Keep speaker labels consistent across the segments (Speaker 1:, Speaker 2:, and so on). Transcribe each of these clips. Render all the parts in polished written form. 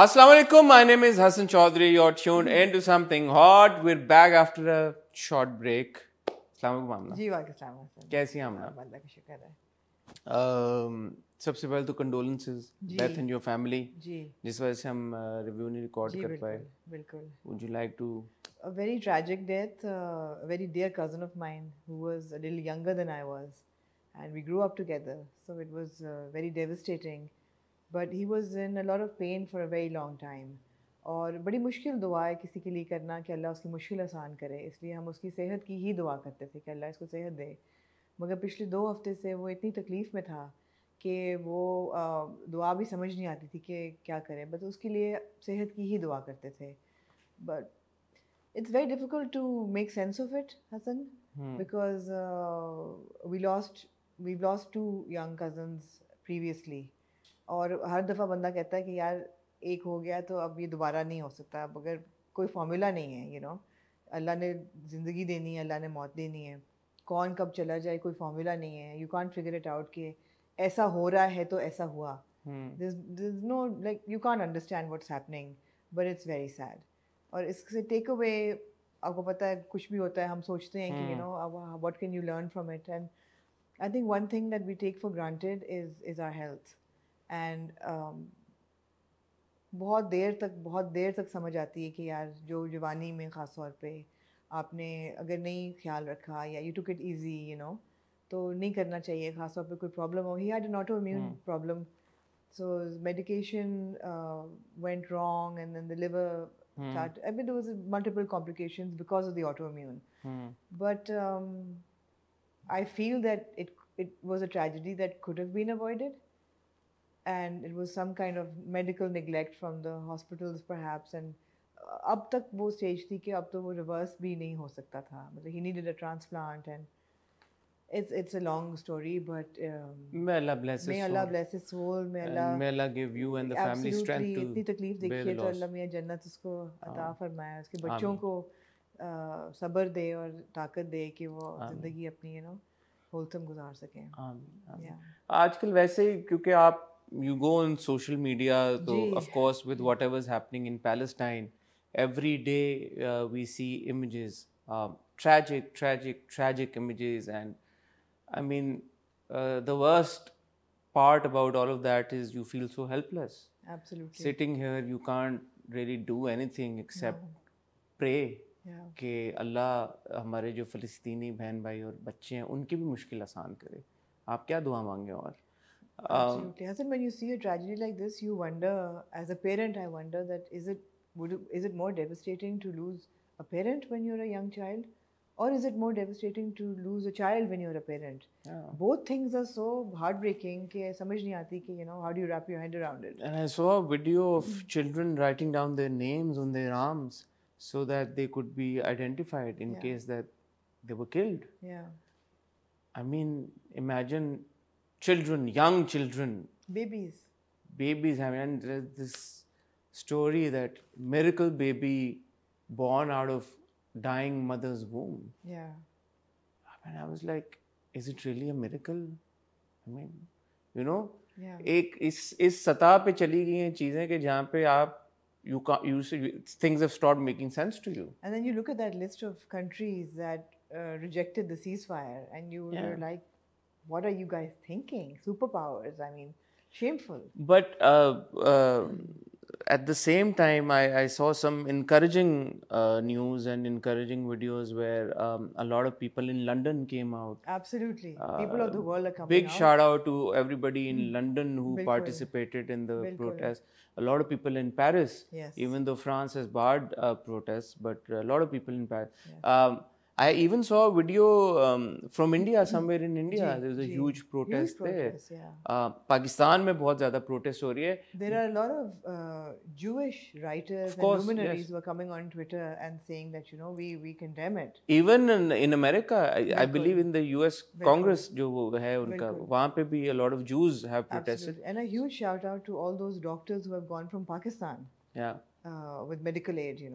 Speaker 1: Assalamu alaikum. My name is Hassan Chaudhry. You're tuned into something hot. We're back after a short break. Assalamu alaikum आमना.
Speaker 2: जी वालेकुम सलाम हसन.
Speaker 1: कैसी हैं आमना?
Speaker 2: अल्लाह का शुक्र है.
Speaker 1: सबसे पहले तो condolences death in your family
Speaker 2: जी
Speaker 1: जिस वजह से हम रिव्यू नहीं रिकॉर्ड
Speaker 2: जी
Speaker 1: कर पाए.
Speaker 2: बिल्कुल.
Speaker 1: Would you like to?
Speaker 2: A very tragic death. A very dear cousin of mine who was a little younger than I was, and we grew up together. So it was very devastating. But he was in a lot of pain for a very long time. और बड़ी मुश्किल दुआ है किसी के लिए करना कि अल्लाह उसकी मुश्किल आसान करे, इसलिए हम उसकी सेहत की ही दुआ करते थे कि अल्लाह इसको सेहत दे. मगर पिछले 2 हफ्ते से वो इतनी तकलीफ़ में था कि वो दुआ भी समझ नहीं आती थी कि क्या करें, बस उसके लिए सेहत की ही दुआ करते थे. But it's very difficult to make sense of it, Hassan, because we've lost 2 young cousins previously. और हर दफ़ा बंदा कहता है कि यार एक हो गया तो अब ये दोबारा नहीं हो सकता. अब अगर कोई फार्मूला नहीं है, अल्लाह ने ज़िंदगी देनी है, अल्लाह ने मौत देनी है, कौन कब चला जाए कोई फार्मूला नहीं है. You can't figure it out कि ऐसा हो रहा है तो ऐसा हुआ. there's no, like, you can't understand what's happening, but it's very sad. और इससे टेक अवे, आपको पता है कुछ भी होता है हम सोचते हैं कि what can you learn from it. And I think one thing that we take for granted is our health. And बहुत देर तक समझ आती है कि यार जो जवानी में ख़ास तौर पे आपने अगर नहीं ख्याल रखा या यू टुक इट ईजी तो नहीं करना चाहिए. ख़ास तौर पे कोई प्रॉब्लम हो. He had an auto immune problem, so medication went wrong, and then the liver started. I mean, there was multiple complications because of the autoimmune. But I feel that it was a tragedy that could have been avoided, and it was some kind of medical neglect from the hospitals perhaps. And अब तक वो stage थी कि अब तो वो reverse भी नहीं हो सकता था. मतलब he needed a transplant, and it's a long story, but
Speaker 1: May Allah bless his
Speaker 2: may
Speaker 1: soul.
Speaker 2: Allah bless his soul. May Allah
Speaker 1: give you and the family strength to
Speaker 2: इतनी तकलीफ
Speaker 1: bear
Speaker 2: देखी
Speaker 1: the
Speaker 2: है तो
Speaker 1: loss.
Speaker 2: अल्लाह मियाँ जन्नत उसको अता फरमाए, उसके बच्चों को सब्र दे और ताकत दे कि वो ज़िंदगी अपनी होलसम गुजार सकें.
Speaker 1: आजकल वैसे ही क्योंकि आप you go on social media, so of course with whatever's happening in Palestine, every day we see images, tragic images. And I mean, the worst part about all of that is you feel so helpless.
Speaker 2: Absolutely.
Speaker 1: Sitting here, you can't really do anything except pray कि अल्लाह हमारे जो फ़लस्तीनी बहन भाई और बच्चे हैं उनकी भी मुश्किल आसान करे. आप क्या दुआ मांगे? और
Speaker 2: Absolutely. Hassan, when you see a tragedy like this, you wonder, as a parent, I wonder that is it more devastating to lose a parent when you're a young child, or is it more devastating to lose a child when you're a parent? Both things are so heartbreaking कि समझ नहीं आती कि how do you wrap your head around it?
Speaker 1: And I saw a video of children writing down their names on their arms so that they could be identified in case that they were killed.
Speaker 2: Yeah.
Speaker 1: I mean, imagine children, young children,
Speaker 2: babies.
Speaker 1: I mean, there's this story that miracle baby born out of dying mother's womb.
Speaker 2: Yeah.
Speaker 1: I mean, I was like, is it really a miracle? I mean,
Speaker 2: Yeah.
Speaker 1: एक इस सतह पे चली गई हैं चीजें कि जहाँ पे आप things have stopped making sense to you.
Speaker 2: And then you look at that list of countries that rejected the ceasefire, and you're like, what are you guys thinking? Superpowers, I mean, shameful.
Speaker 1: But at the same time, I saw some encouraging news and encouraging videos where a lot of people in London came out.
Speaker 2: Absolutely. People of the world are coming
Speaker 1: big
Speaker 2: out.
Speaker 1: Big shout out to everybody in London who participated in the protest. A lot of people in Paris, even though France has barred protests, but a lot of people in Paris. I even saw a video from India, somewhere in India. There was a huge protest there. Pakistan में बहुत ज़्यादा protest हो रही है.
Speaker 2: There are a lot of Jewish writers and luminaries who are coming on Twitter and saying that we condemn it.
Speaker 1: Even in America, I believe in the US Congress जो वो है उनका, वहाँ पे भी a lot of Jews have protested.
Speaker 2: Absolutely. And a huge shout out to all those doctors who have gone from Pakistan.
Speaker 1: Yeah.
Speaker 2: With medical aid,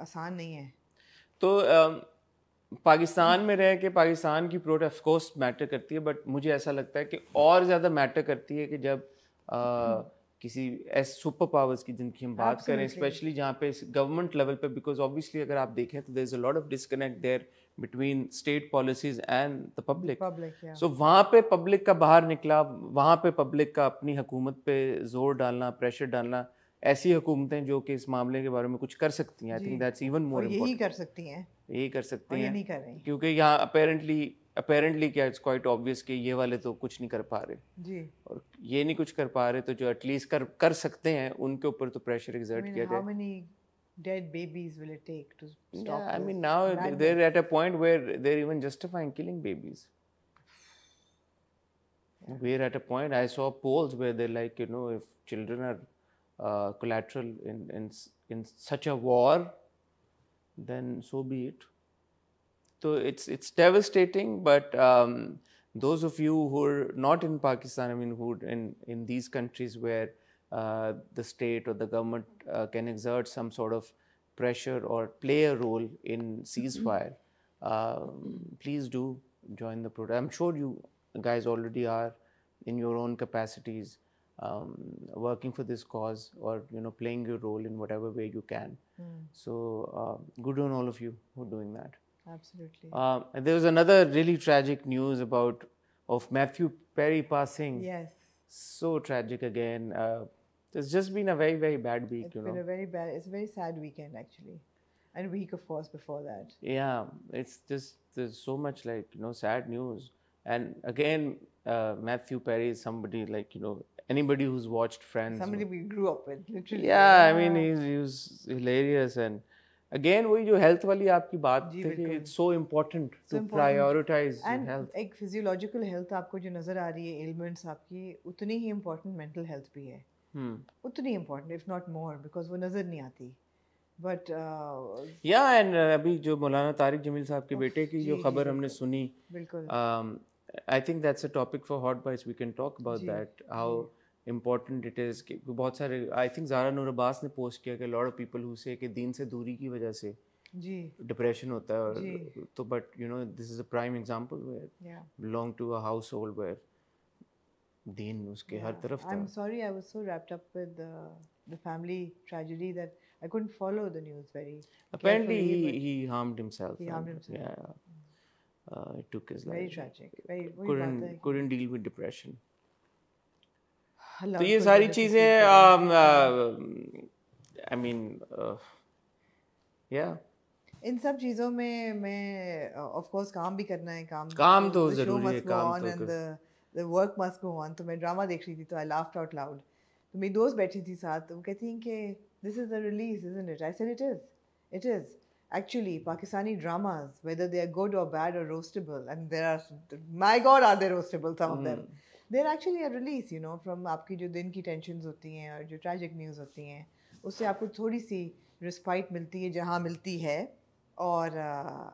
Speaker 2: आसान नहीं है.
Speaker 1: तो पाकिस्तान में रह के पाकिस्तान की प्रोटेस्ट ऑफ कोर्स मैटर करती है, बट मुझे ऐसा लगता है कि और ज़्यादा मैटर करती है कि जब किसी सुपर पावर्स की जिनकी हम बात करें, स्पेशली जहाँ पे गवर्नमेंट लेवल पे, बिकॉज ऑब्वियसली अगर आप देखें तो there is a lot of disconnect there between state policies and the public. So वहाँ पे पब्लिक का बाहर निकला, वहाँ पे पब्लिक का अपनी हुकूमत पे जोर डालना, प्रेशर डालना, ऐसी हुकूमतें जो कि इस मामले के बारे में कुछ कर सकती हैं, आई think that's even more important.
Speaker 2: यही कर सकती हैं,
Speaker 1: यही कर सकती हैं,
Speaker 2: नहीं कर रही,
Speaker 1: क्योंकि यहाँ अपेरेंटली क्या इट्स क्वाइट ऑब्वियस कि ये वाले तो कुछ नहीं कर पा रहे जी, और ये नहीं कुछ कर पा रहे तो जो एटलीस्ट कर सकते हैं उनके ऊपर तो प्रेशर एक्सर्ट किया जाए।
Speaker 2: How many dead babies will it take to stop
Speaker 1: this? I mean now they're at a point where they're even justifying killing babies. We're at a point, I saw polls where they're like, you know, if children are collateral in such a war, then so be it. So it's devastating, but those of you who are not in Pakistan, I mean, who in these countries where the state or the government can exert some sort of pressure or play a role in ceasefire, please do join the protest. I'm sure you guys already are in your own capacities working for this cause, or you know, playing your role in whatever way you can. So good on all of you who are doing that.
Speaker 2: Absolutely.
Speaker 1: And there was another really tragic news of Matthew Perry passing.
Speaker 2: Yes.
Speaker 1: So tragic again. It's just been a very, very bad week.
Speaker 2: It's been a very sad weekend actually, and week of course before that.
Speaker 1: Yeah, it's just there's so much like, you know, sad news. And again, Matthew Perry is somebody like, you know, anybody who's watched Friends.
Speaker 2: Somebody we grew up with, literally.
Speaker 1: Yeah, I mean he was hilarious. And again वही जो health वाली आपकी बात थी कि it's so important to prioritise health.
Speaker 2: एक physiological health आपको जो नजर आ रही है, एलिमेंट्स आपकी, उतनी ही इम्पोर्टेंट मेंटल हेल्थ भी है, उतनी important if not more, because वो नजर नहीं आती। बट
Speaker 1: या एंड अभी जो मौलाना तारिक जमील साहब के बेटे की जो खबर हमने सुनी,
Speaker 2: बिल्कुल,
Speaker 1: I think that's a topic for hot bites, we can talk about that, how important it is. कि बहुत सारे, आई थिंक ज़ारा नूर अब्बास ने पोस्ट किया कि लॉट ऑफ पीपल हु से कि दीन से दूरी की वजह से
Speaker 2: जी
Speaker 1: डिप्रेशन होता है, और तो but you know this is a prime example where belong to a household where दीन उसके हर तरफ था।
Speaker 2: I am sorry, I was so wrapped up with the family tragedy that I couldn't follow the news very
Speaker 1: apparently he harmed himself.
Speaker 2: Yeah,
Speaker 1: it took his life.
Speaker 2: Very tragic.
Speaker 1: Couldn't deal with depression. तो ये सारी चीजें I mean yeah,
Speaker 2: इन सब चीज़ों में मैं of course काम भी करना है,
Speaker 1: काम तो जरूरी है, काम तो
Speaker 2: and the work must go on. तो मैं ड्रामा देख रही थी तो आई लाफ्ड आउट लाउड। तो मेरी दोस्त बैठी थी साथ, तो वो कहती हैं कि this is the release, isn't it? I said it is actually Pakistani dramas, whether they are good or bad or roastable, and there are, my god, are they roastable, some of them, they're actually a release, you know, from आपकी जो दिन की tensions होती हैं और जो tragic news होती हैं, उससे आपको थोड़ी सी respite मिलती है जहाँ मिलती है, और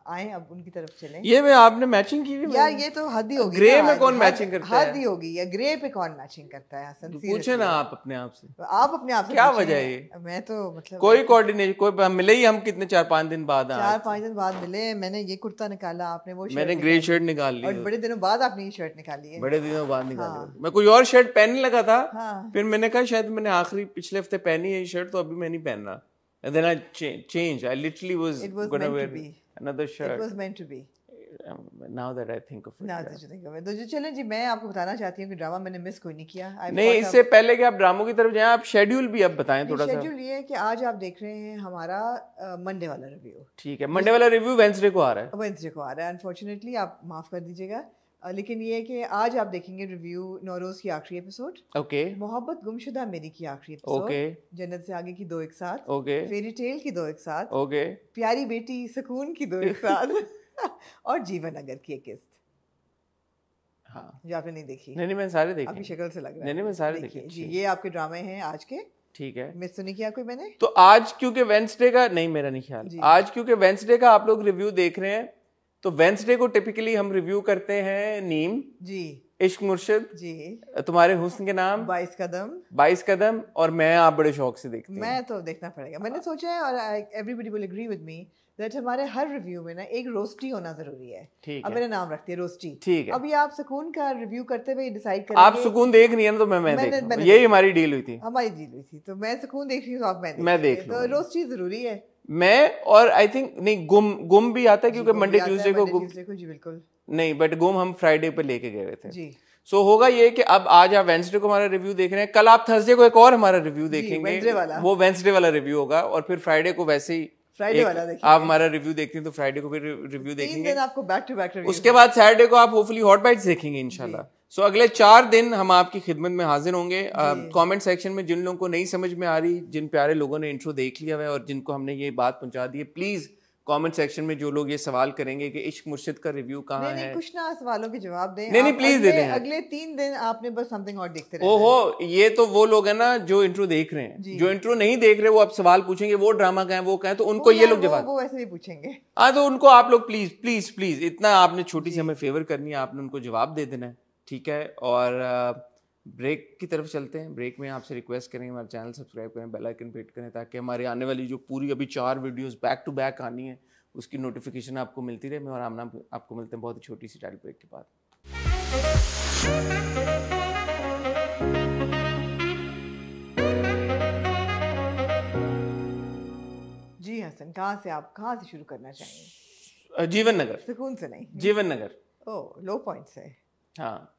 Speaker 2: आए अब उनकी तरफ चलें।
Speaker 1: ये में आपने मैचिंग की भी
Speaker 2: यार, ये तो हद ही होगी।
Speaker 1: ग्रे में कौन मैचिंग करता है?
Speaker 2: हद ही होगी, या ग्रे पे कौन मैचिंग करता है? हसन,
Speaker 1: पूछे ना आप अपने आप से,
Speaker 2: आप अपने आप से
Speaker 1: क्या वजह है ये?
Speaker 2: मैं तो मतलब
Speaker 1: कोई कोऑर्डिनेशन, कोई मिले ही हम कितने 4-5 दिन बाद,
Speaker 2: 4-5 दिन बाद मिले। मैंने ये कुर्ता निकाला, आपने वो,
Speaker 1: मैंने ग्रे शर्ट निकाल ली,
Speaker 2: और बड़े दिनों बाद आपने ये शर्ट निकाली है।
Speaker 1: बड़े दिनों बाद निकाली। मैं कोई और शर्ट पहनने लगा था, फिर मैंने कहा शायद मैंने आखिरी पिछले हफ्ते पहनी है ये शर्ट, तो अभी मैं नहीं पहनना। And then I changed. I literally was going to wear another shirt.
Speaker 2: It was meant to be.
Speaker 1: Now that I think of it.
Speaker 2: Now that you think of it. तो चलें जी, मैं आपको बताना चाहती हूँ कि ड्रामा मैंने मिस कोई नहीं किया।
Speaker 1: नहीं, इससे पहले कि आप ड्रामों की तरफ जाएं, आप शेड्यूल भी अब बताएं थोड़ा सा।
Speaker 2: शेड्यूल ये है कि आज आप देख रहे हैं हमारा मंडे वाला रिव्यू।
Speaker 1: ठीक है, मंडे वाला रिव्यू वेडनेसडे को आ रहा है।
Speaker 2: वेडनेसडे को आ रहा है, अनफॉर्चुनेटली, आप माफ़ कर दीजिएगा। लेकिन ये है कि आज आप देखेंगे रिव्यू नौरोज की आखिरी एपिसोड,
Speaker 1: ओके,
Speaker 2: मोहब्बत गुमशुदा मेरी की आखिरी एपिसोड,
Speaker 1: ओके,
Speaker 2: जन्नत से आगे की 2 एक साथ,
Speaker 1: ओके,
Speaker 2: फेरी टेल की 2 एक साथ,
Speaker 1: ओके,
Speaker 2: प्यारी बेटी सुकून की 2 एक साथ और जीवन अगर की एक किस्त।
Speaker 1: हाँ,
Speaker 2: जो आपने नहीं देखी।
Speaker 1: नहीं, मैं सारे देखे।
Speaker 2: आपकी शक्ल से लग रहा है।
Speaker 1: नहीं, मैं सारे देखे
Speaker 2: जी। ये आपके ड्रामे हैं आज के।
Speaker 1: ठीक है,
Speaker 2: मिस तो नहीं किया कोई मैंने?
Speaker 1: तो आज क्योंकि वेडनेसडे का, नहीं मेरा नहीं ख्याल, आज क्योंकि वेडनेसडे का आप लोग रिव्यू देख रहे हैं, तो वेडनेसडे को टिपिकली हम रिव्यू करते हैं नीम
Speaker 2: जी,
Speaker 1: इश्क मुर्शिद
Speaker 2: जी,
Speaker 1: तुम्हारे हुस्न के नाम, 22 कदम और मैं, आप बड़े शौक से देखते हैं।
Speaker 2: मैं तो देखना पड़ेगा, मैंने सोचा है और everybody will agree with me that हमारे हर रिव्यू में ना एक रोस्टी होना जरूरी है। अब मैंने नाम रख दिया रोस्टी।
Speaker 1: ठीक है,
Speaker 2: अभी आप सुकून का रिव्यू करते हुए डिसाइड करेंगे।
Speaker 1: आप सुकून देख रही है ना, तो मैं देख, यही हमारी डील हुई थी,
Speaker 2: हमारी डील हुई थी, तो मैं सुकून देख रही हूँ, आप
Speaker 1: मैं देख
Speaker 2: तो रोस्टी जरूरी है।
Speaker 1: मैं और आई थिंक नहीं, गुम भी आता है क्योंकि मंडे ट्यूसडे को
Speaker 2: जी बिल्कुल
Speaker 1: नहीं, बट गुम हम फ्राइडे पे लेके गए हुए थे
Speaker 2: जी।
Speaker 1: सो होगा ये कि अब आज आप वेंसडे को हमारा रिव्यू देख रहे हैं, कल आप थर्सडे को एक और हमारा रिव्यू देखेंगे, वो वेंसडे वाला रिव्यू होगा, और फिर फ्राइडे को वैसे ही
Speaker 2: फ्राइडे वाला देखेंगे।
Speaker 1: आप हमारा रिव्यू देखते हैं तो फ्राइडे को फिर रिव्यू देखेंगे,
Speaker 2: 3 दिन आपको बैक टू बैक रिव्यू।
Speaker 1: उसके बाद सैटरडे को आप होपफुली हॉट बाइट्स देखेंगे इंशाल्लाह। सो अगले 4 दिन हम आपकी खिदमत में हाजिर होंगे। कमेंट सेक्शन में जिन लोगों को नहीं समझ में आ रही, जिन प्यारे लोगों ने इंट्रो देख लिया है और जिनको हमने ये बात पहुंचा दी है, प्लीज कमेंट सेक्शन में जो लोग ये सवाल करेंगे कि इश्क मुर्शिद का रिव्यू कहाँ है,
Speaker 2: कुछ ना सवालों के जवाब दें।
Speaker 1: नहीं प्लीज दे दें।
Speaker 2: अगले 3 दिन आपने बस समथिंग और देखते रहना।
Speaker 1: ओहो, ये तो वो लोग हैं ना जो इंट्रो देख रहे हैं, जो इंट्रो नहीं देख रहे वो अब सवाल पूछेंगे वो ड्रामा का है वो कहें, तो उनको ये लोग जवाब
Speaker 2: वो वैसे भी पूछेंगे।
Speaker 1: हाँ, तो उनको आप लोग प्लीज प्लीज प्लीज इतना आपने छोटी सी हमें फेवर करनी है, आपने उनको जवाब दे देना है, ठीक है। और ब्रेक की तरफ चलते हैं। ब्रेक में आपसे रिक्वेस्ट करेंगे हमारा चैनल सब्सक्राइब करें, बेल आइकन पे हिट करें, ताकि हमारी आने वाली जो पूरी अभी 4 वीडियोस बैक टू बैक आनी है उसकी नोटिफिकेशन आपको मिलती रहे। मैं और आमना आपको मिलते हैं बहुत ही छोटी सी टाइल ब्रेक के बाद।
Speaker 2: जी हसन, कहाँ से शुरू करना चाहेंगे?
Speaker 1: जीवन नगर।
Speaker 2: सुकून से नहीं,
Speaker 1: जीवन नगर।
Speaker 2: ओह, लो पॉइंट से।
Speaker 1: हाँ,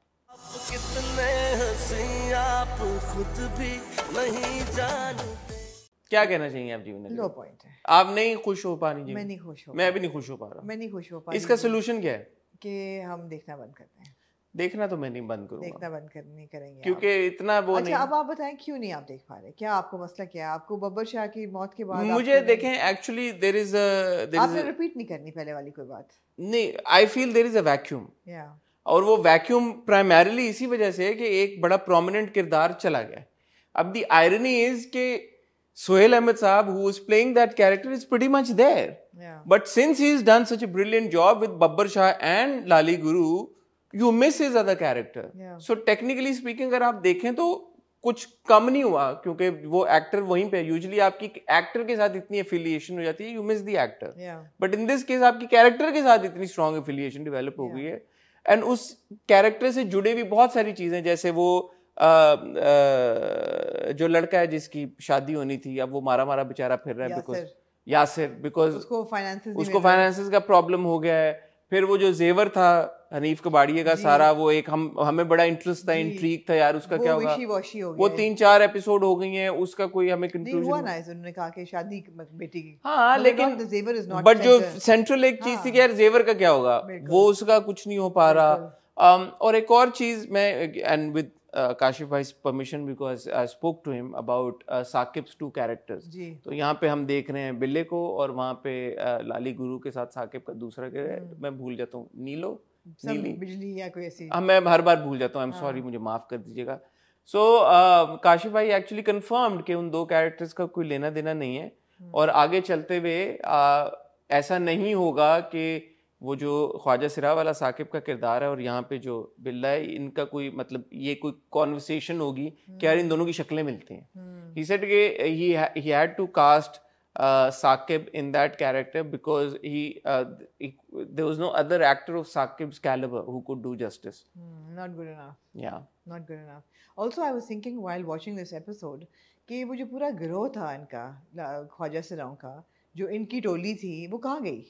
Speaker 3: कितने हंसी आप खुद भी नहीं जानते।
Speaker 1: क्या कहना चाहिए आप जीवन नगर?
Speaker 2: लो पॉइंट है।
Speaker 1: आप नहीं खुश हो पा रही?
Speaker 2: मैं नहीं खुश हो,
Speaker 1: मैं भी नहीं खुश हो पा रहा।
Speaker 2: मैं नहीं खुश हो पा रही।
Speaker 1: इसका सोल्यूशन क्या है?
Speaker 2: कि हम देखना बंद करते हैं।
Speaker 1: देखना तो मैं नहीं बंद करूंगा,
Speaker 2: देखना बंद नहीं करेंगे
Speaker 1: क्योंकि इतना वो नहीं।
Speaker 2: अच्छा, अब आप बताएं क्यों नहीं आप देख पा रहे? क्या आपको मसला क्या है? आपको बब्बर शाह की मौत के बाद
Speaker 1: मुझे देखें, एक्चुअली देयर इज
Speaker 2: आपने रिपीट नहीं करनी पहले वाली कोई बात
Speaker 1: नहीं। I feel there is a vacuum,
Speaker 2: या
Speaker 1: और वो वैक्यूम प्राइमरीली इसी वजह से है कि एक बड़ा प्रोमिनेंट किरदार चला गया। अब द आयरनी इज कि सोहेल अहमद साहब who was playing that character is pretty much there, but since he's done such a brilliant job with Babbar Shah and Lali Guru, you miss his other character. So technically speaking अगर आप देखें तो कुछ कम नहीं हुआ, क्योंकि वो actor वहीं पे। यूजुअली आपकी एक्टर के साथ इतनी एफिलिएशन हो जाती है, you miss the actor, but in this case आपकी कैरेक्टर के साथ इतनी स्ट्रॉन्ग एफिलिएशन डेवलप हो गई है, एंड उस कैरेक्टर से जुड़े भी बहुत सारी चीजें, जैसे वो जो लड़का है जिसकी शादी होनी थी, अब वो मारा बेचारा फिर रहा है बिकॉज बिकॉज उसको फाइनेंसेस का प्रॉब्लम हो गया है। फिर वो जो जेवर था हनीफ कबाड़िए का सारा, वो एक हमें बड़ा इंटरेस्ट था, इंट्रीग था यार उसका क्या होगा। वो 3-4 एपिसोड हो गई हैं, उसका कोई हमें कंक्लूजन हुआ ना। उन्होंने कहा कि शादी बेटी की, हाँ, लेकिन बट जो सेंट्रल एक चीज थी कि यार जेवर का क्या होगा, वो उसका कुछ नहीं हो पा रहा। और एक और चीज मैं, एंड विद काशिफ भाई's permission because I spoke to him about Saqib's 2 characters. तो यहाँ पे हम देख रहे हैं बिल्ले को, और वहाँ पे लाली गुरु के साथ साकिब का दूसरा मैं भूल जाता हूँ, नीली बिजली या कोई ऐसी, मैं हर बार भूल जाता हूँ, आई एम सॉरी, मुझे माफ कर दीजिएगा। सो काशिफ भाई एक्चुअली कंफर्म्ड कि उन 2 कैरेक्टर्स का कोई लेना देना नहीं है, और आगे चलते हुए ऐसा नहीं होगा कि वो जो ख्वाजा सिरा वाला साकिब का किरदार है और यहाँ पे जो बिल्ला है, इनका कोई मतलब ये कोई कॉन्वर्सेशन होगी कि यार इन दोनों की शक्लें मिलती हैं। He said he had to cast Saqib in that character because there was no other actor of Saqib's caliber who could do justice.
Speaker 2: Not good enough.
Speaker 1: Yeah.
Speaker 2: Not good enough. Also, I was thinking while watching this episode कि वो जो पूरा गिरोह था इनका, ख्वाजा सिराओं का, जो इनकी टोली थी, वो कहाँ गई?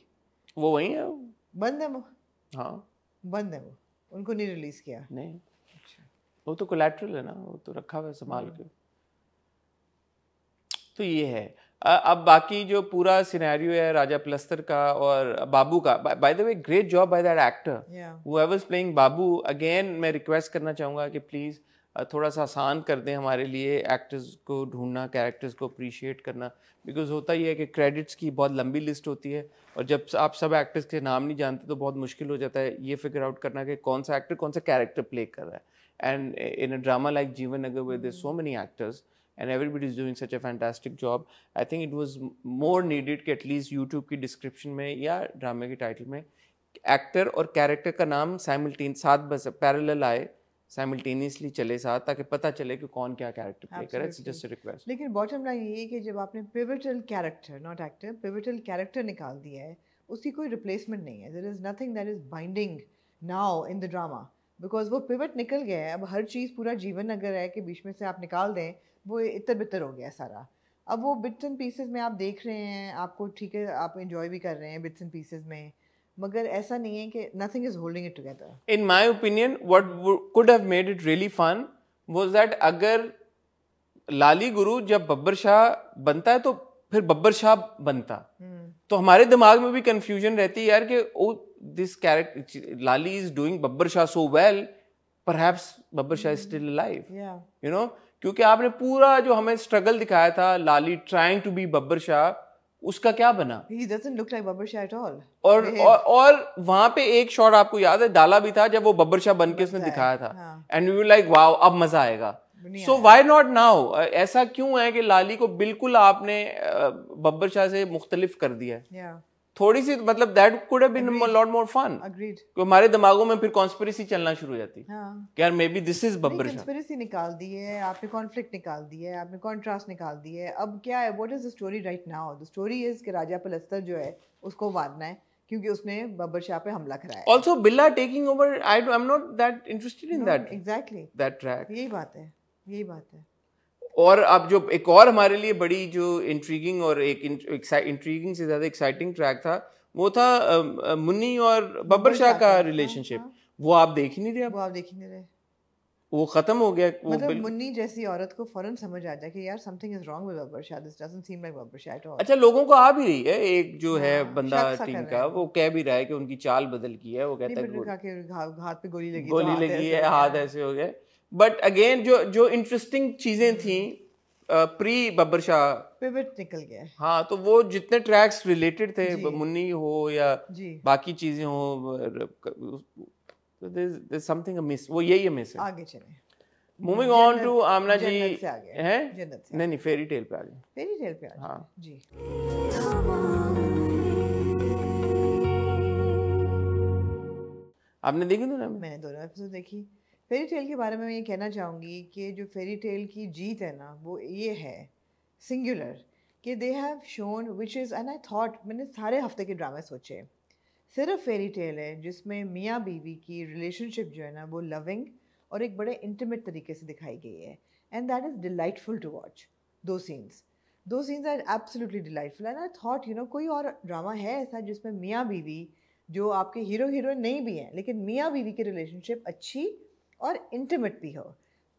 Speaker 1: वो वही है,
Speaker 2: बंद है वो। हाँ, बंद है वो, उनको नहीं रिलीज किया।
Speaker 1: नहीं, अच्छा, वो तो कोलैटरल है ना, वो तो रखा हुआ है संभाल के। तो ये है। अब बाकी जो पूरा सिनेरियो है राजा प्लस्तर का और बाबू का, bye the way great job by that actor whoever is playing Babu. Again मैं रिक्वेस्ट करना चाहूँगा कि प्लीज़ थोड़ा सा आसान कर दें हमारे लिए एक्टर्स को ढूंढना, कैरेक्टर्स को अप्रिशिएट करना, बिकॉज होता ही है कि क्रेडिट्स की बहुत लंबी लिस्ट होती है, और जब आप सब एक्टर्स के नाम नहीं जानते तो बहुत मुश्किल हो जाता है ये फिगर आउट करना कि कौन सा एक्टर कौन सा कैरेक्टर प्ले कर रहा है। And in a drama like Jeevan Nagar where there so many actors and everybody is doing such a fantastic job, I think it was more needed कि एटलीस्ट यूट्यूब की डिस्क्रिप्शन में या ड्रामे के टाइटल में एक्टर और कैरेक्टर का नाम साइमल्टेनियस साथ बस पैरेलल आए, साइमल्टेनियसली चले साथ, ताकि पता चले कि कौन क्या कैरेक्टर प्ले करे. It's just a request.
Speaker 2: लेकिन बॉटम लाइन ये है कि जब आपने pivotal character, not actor, pivotal character निकाल दिया है, उसकी कोई रिप्लेसमेंट नहीं है. There is nothing that is binding now in the drama, because वो पिवट निकल गया है. अब हर चीज़, पूरा जीवन अगर है कि बीच में से आप निकाल दें, वो इतर बितर हो गया सारा. अब वो बिट्स एंड पीसेस में आप देख रहे हैं, आपको ठीक है, आप एंजॉय भी कर रहे हैं बिट्स एंड पीसेस में, मगर ऐसा नहीं है कि nothing is holding it together.
Speaker 1: In my opinion, what could have made it really fun was that अगर लाली गुरु जब बब्बर शाह बनता है तो फिर बब्बर शाह बनता, तो हमारे दिमाग में भी कंफ्यूजन रहती है यार कि oh this character Lali is doing Babbar Shah so well, perhaps Babbar Shah is still alive, you know, क्योंकि आपने पूरा जो हमें स्ट्रगल दिखाया था Lali trying to be Babbar Shah, उसका क्या बना?
Speaker 2: He doesn't look like Babbar Shah at all.
Speaker 1: और वहां पे एक शॉट आपको याद है डाला भी था जब वो बब्बर शाह बन के उसने दिखाया था, and we were like wow, अब मजा आएगा. So why not now? ऐसा क्यों है कि लाली को बिल्कुल आपने बब्बर शाह से मुख्तलिफ कर दिया है? थोड़ी सी, मतलब that could have been a lot more fun.
Speaker 2: Agreed.
Speaker 1: तो हमारे दिमागों में फिर कॉन्स्पिरेसी चलना शुरू हो जाती है कि यार may be this is Babbar Shah.
Speaker 2: Conspiracy निकाल दी है आपने, कॉन्फ्लिक्ट निकाल दी है आपने, कॉन्ट्रास्ट निकाल दी है. अब क्या है, what is the story right now? The story is कि राजा पलस्तर जो है उसको मारना है क्योंकि उसने बब्बर शाह पे हमला कराया.
Speaker 1: ऑल्सो बिल्ला taking over, I am not that interested in that.
Speaker 2: Exactly
Speaker 1: that track.
Speaker 2: यही बात है, यही बात है.
Speaker 1: और अब जो एक और हमारे लिए बड़ी जो इंट्रीगिंग और एक इंट्रीगिंग से ज्यादा एक्साइटिंग ट्रैक था, वो था मुन्नी और बब्बर शाह का रिलेशनशिप. वो आप देख ही नहीं रहे.
Speaker 2: वो आप देख ही नहीं रहे.
Speaker 1: वो खत्म हो गया.
Speaker 2: मतलब मुन्नी जैसी औरत को फौरन समझ आ जाए कि यार something is wrong with Babbar Shah, this doesn't seem like Babbar Shah at all.
Speaker 1: अच्छा, लोगों को आ भी रही है, एक जो है बंदा टीम का, वो कह भी रहा है कि उनकी चाल बदल की है. वो कहता है
Speaker 2: कि हाथ पे गोली
Speaker 1: लगी है, हाथ ऐसे हो गए. बट अगेन जो इंटरेस्टिंग चीजें थी प्री बब्बर शाह, पिवट निकल गया. हाँ, तो वो जितने ट्रैक्स रिलेटेड थे, मुन्नी हो या बाकी चीजें हो, there's something amiss. वो यही मिस है.
Speaker 2: आगे चले.
Speaker 1: मूविंग ऑन टू आमना जी.
Speaker 2: है जन्नत से
Speaker 1: नहीं, फेरी टेल पे आ गए.
Speaker 2: फेरी टेल पे आ गए. हाँ जी.
Speaker 1: आपने देखी दोनों?
Speaker 2: मैंने दोनों एपिसोड देखी. फेरी टेल के बारे में मैं ये कहना चाहूँगी कि जो फेरी टेल की जीत है ना, वो ये है सिंगुलर, कि they have shown which is, and I thought, मैंने सारे हफ्ते के ड्रामे सोचे, सिर्फ फेरी टेल है जिसमें मियाँ बीवी की रिलेशनशिप जो है ना वो लविंग और एक बड़े इंटीमेट तरीके से दिखाई गई है, and that is delightful to watch. दो scenes are absolutely delightful. And I thought, you know, कोई और ड्रामा है ऐसा जिसमें मियाँ बीवी, जो आपके हीरो हीरोइन नहीं भी हैं, लेकिन मियाँ बीवी की रिलेशनशिप अच्छी और इंटीमेट भी हो?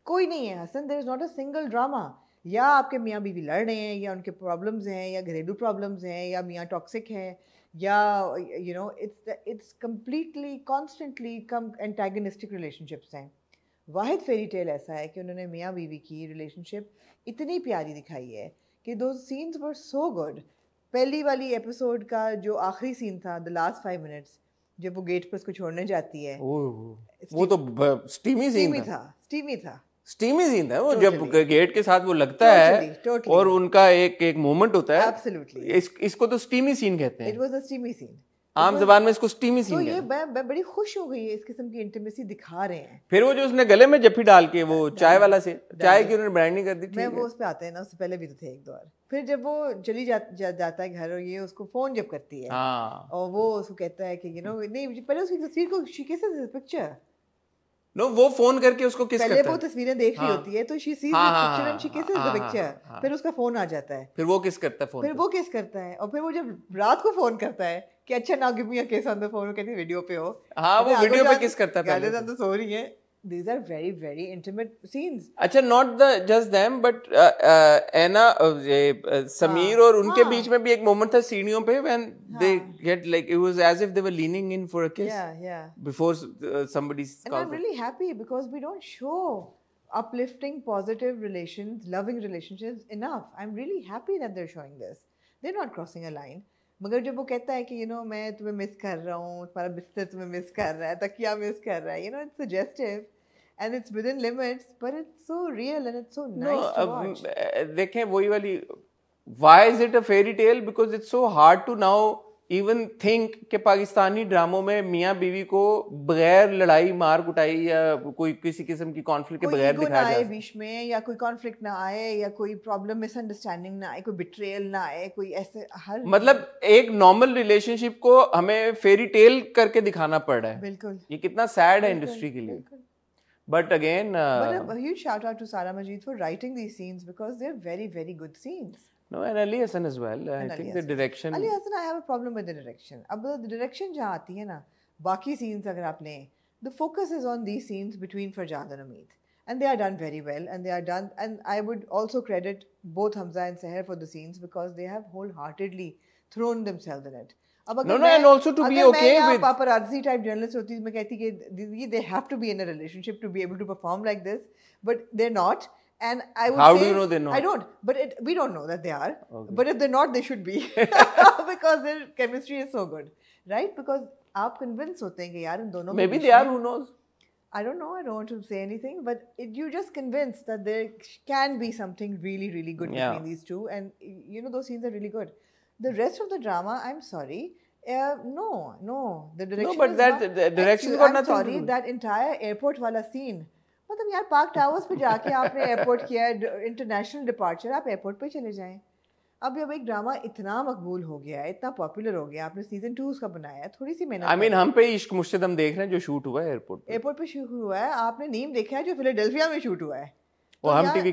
Speaker 2: कोई नहीं है Hasan. There is not a single drama. या आपके मियाँ बीवी लड़ रहे हैं, या उनके प्रॉब्लम्स हैं, या घरेलू प्रॉब्लम्स हैं, या मियाँ टॉक्सिक है, या you know it's completely constantly come antagonistic relationships हैं. वाहिद फेरी टेल ऐसा है कि उन्होंने मियाँ बीवी की रिलेशनशिप इतनी प्यारी दिखाई है कि दो सीन्स वर सो गुड. पहली वाली एपिसोड का जो आखिरी सीन था, द लास्ट 5 मिनट्स, जब वो गेट पर उसको छोड़ने जाती है,
Speaker 1: वो तो स्टीमी सीन था. स्टीमी सीन था वो, जब गेट के साथ वो लगता है और उनका एक मोमेंट होता है.
Speaker 2: एब्सोल्युटली.
Speaker 1: इसको तो स्टीमी सीन कहते हैं.
Speaker 2: It was a steamy scene.
Speaker 1: आम जबान में इसको स्टीमी सीन
Speaker 2: कहते हैं. तो ये मैं बड़ी खुश हो गई है, इस किस्म की इंटीमेसी दिखा रहे हैं.
Speaker 1: फिर वो जो उसने गले में जफ्फी डाल के वो चाय वाला से चाय की उन्होंने ब्रांडिंग कर दी.
Speaker 2: मैं वो उस पे आते हैं ना, उससे पहले भी तो थे एक दो बार. फिर जब वो चली जाता है घर और ये उसको फोन जब करती है, और वो उसको कहता है कि यू नो, नहीं पहले उसकी तस्वीर को, she kisses his picture.
Speaker 1: No, वो फोन करके उसको किस करता है.
Speaker 2: पहले वो तस्वीरें देख रही होती है, तो she sees the picture and she kisses the picture. फिर उसका फोन आ जाता है.
Speaker 1: फिर वो किस करता है फोन.
Speaker 2: फिर वो किस करता है, और फिर वो जब रात को फोन करता है कि अच्छा ना गिव मी अ किस ऑन द फोन, कहती है वीडियो पे हो.
Speaker 1: हाँ, वो वीडियो पे किस करता है
Speaker 2: पहले. गालियां तो सो रही है. These are very, very intimate scenes.
Speaker 1: अच्छा, not just them, but Anna, Sameer और उनके बीच में भी एक मोमेंट था सीढ़ियों पे, when they get like, it was as if they were leaning in for a kiss.
Speaker 2: Yeah.
Speaker 1: Before somebody's called.
Speaker 2: And I'm really happy because we don't show uplifting, positive relations, loving relationships enough. I'm really happy that they're showing this. They're not crossing a line. मगर जब वो कहता है कि you know, मैं तुम्हें miss कर रहा हूँ, तुम्हारा बिस्तर तुम्हें मिस कर रहा है, तकिया मिस कर रहा है, you know, it's suggestive and it's within limits, but it's so real and it's so nice to watch.
Speaker 1: देखें वही वाली, why is it a fairy tale? Because it's so hard to now even think कि पाकिस्तानी ड्रामों में मियाँ बीवी को बगैर लड़ाई मार कुटाई या कोई किसी किस्म की कॉन्फ्लिक्ट के बगैर दिखाया जाए
Speaker 2: बीच में, या कोई कॉन्फ्लिक्ट ना आए, या कोई प्रॉब्लम मिसअंडरस्टैंडिंग ना आए, कोई बिट्रेयल ना आए, कोई ऐसे हर
Speaker 1: मतलब एक नॉर्मल रिलेशनशिप को हमें फेरी टेल करके दिखाना पड़ रहा है.
Speaker 2: बिल्कुल.
Speaker 1: ये कितना सैड है इंडस्ट्री के लिए. But again,
Speaker 2: but a huge shout out to Sara Majid for writing these scenes because they're very, very good scenes.
Speaker 1: No, and Ali Hassan as well. I think the direction.
Speaker 2: Ali Hassan, I have a problem with the direction. अब the direction जहाँ आती है ना, बाकी scenes अगर आप लें, the focus is on these scenes between Farjad and Amit, and they are done very well, and they are done. And I would also credit both Hamza and Seher for the scenes because they have wholeheartedly thrown themselves in it.
Speaker 1: No, and also to be okay with
Speaker 2: paparazzi type journalist होती मैं कहती कि they have to be in a relationship to be able to perform like this, but they're not. And I would
Speaker 1: How
Speaker 2: say,
Speaker 1: do you know they're not?
Speaker 2: I don't, but we don't know that they are.
Speaker 1: Okay.
Speaker 2: But if they're not, they should be because their chemistry is so good, right? Because आप convince होते हैं कि यार इन दोनों
Speaker 1: maybe they are, who knows?
Speaker 2: I don't know. I don't want to say anything, but you're just convinced that there can be something really, really good between these two, and you know those scenes are really good. The rest of the drama, I'm sorry. No. The direction.
Speaker 1: No, but that the direction got nothing.
Speaker 2: I'm sorry, that entire airport wala scene. मतलब यार park towers पे जाके आपने airport किया, international departure, आप airport पे चले जाएं. अब जब एक ड्रामा इतना मकबूल हो गया है, इतना पॉपुलर हो गया, आपने सीजन 2 उसका बनाया है, थोड़ी सी मेहनत.
Speaker 1: I mean, हम पे इश्क मुश्किल हम देख रहे हैं जो शूट हुआ है एयरपोर्ट
Speaker 2: पे शूट हुआ है. आपने नीम देखा है जो फिलाडेल्फिया में शूट हुआ है.
Speaker 1: वो हम टीवी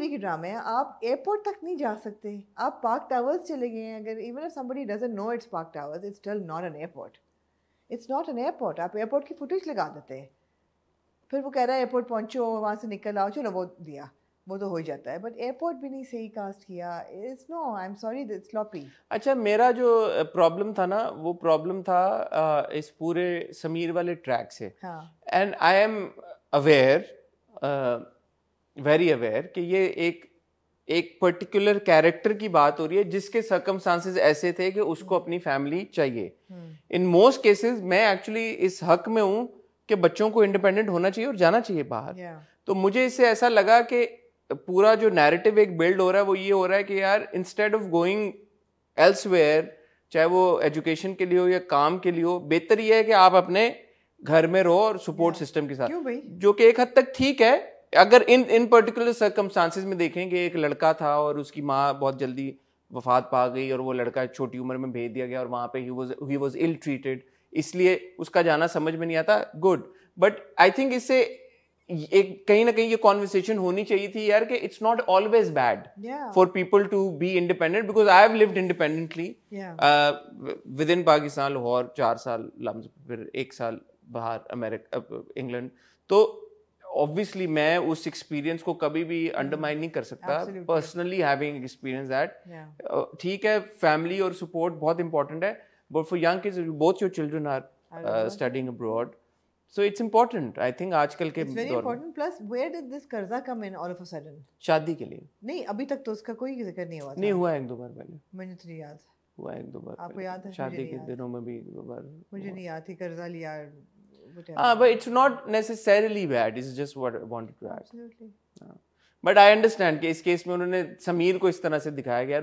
Speaker 1: के ड्रामे
Speaker 2: हैं. आप एयरपोर्ट तक नहीं जा सकते. आप पार्क टावर्स चले गए हैं. अगर even if somebody doesn't know it's park towers, it's still not an airport. It's not an airport. आप एयरपोर्ट की फुटेज लगा देते हैं, फिर वो कह रहा है एयरपोर्ट पहुंचो, वहाँ से निकल आओ, चलो वो दिया, वो तो हो ही जाता है. बट एयरपोर्ट भी नहीं सही कास्ट किया. It's no, I am sorry, it's sloppy.
Speaker 1: अच्छा, मेरा जो प्रॉब्लम था ना, वो प्रॉब्लम था इस पूरे समीर वाले ट्रैक से. And I am aware, very aware कि ये एक पर्टिकुलर कैरेक्टर की बात हो रही है जिसके सर्कमस्टांसेस ऐसे थे कि उसको अपनी फैमिली चाहिए. इन मोस्ट केसेस मैं एक्चुअली इस हक में हूँ कि बच्चों को इंडिपेंडेंट होना चाहिए और जाना चाहिए बाहर. तो मुझे इससे ऐसा लगा कि पूरा जो नैरेटिव एक बिल्ड हो रहा है वो ये हो रहा है कि यार इंस्टेड ऑफ गोइंग एल्सवेयर, चाहे वो एजुकेशन के लिए हो या काम के लिए हो, बेहतर ये है कि आप अपने घर में रहो और सपोर्ट सिस्टम के साथ, जो कि एक हद तक ठीक है. अगर इन पर्टिकुलर सर्कमस्टांसेस में देखेंगे, एक लड़का था और उसकी माँ बहुत जल्दी वफात पा गई और वो लड़का छोटी उम्र में भेज दिया गया और वहाँ पे ही वाज इल ट्रीटेड, इसलिए उसका जाना समझ में नहीं आता. गुड, बट आई थिंक इससे एक कहीं ना कहीं ये कॉन्वर्सेशन होनी चाहिए थी यार कि it's not always bad for people to be independent, because I have lived independently with in Pakistan, Lahore 4 साल, फिर 1 साल बाहर अमेरिका, इंग्लैंड. तो ऑब्वियसली मैं उस एक्सपीरियंस को कभी भी अंडरमाइन नहीं कर सकता. पर्सनली हैविंग एक्सपीरियंस दैट, ठीक है, फैमिली और सपोर्ट बहुत इंपॉर्टेंट है, but for young kids, both your children are studying abroad, so it's important. I think आजकल के
Speaker 2: it's very important. Plus where did this कर्जा come in all of a sudden?
Speaker 1: शादी के लिए.
Speaker 2: नहीं, अभी तक तो उसका कोई जिक्र नहीं हुआ था.
Speaker 1: नहीं हुआ, 1-2 बार पहले.
Speaker 2: मुझे तो याद
Speaker 1: हुआ 1-2 बार.
Speaker 2: आपको याद है?
Speaker 1: शादी के दिनों में भी 1-2 बार.
Speaker 2: मुझे नहीं याद थी, कर्जा लिया.
Speaker 1: but it's not necessarily bad. It's just what I wanted to add.
Speaker 2: Absolutely.
Speaker 1: But I understand कि इस केस में उन्होंने समीर को इस तरह से दिखाया गया,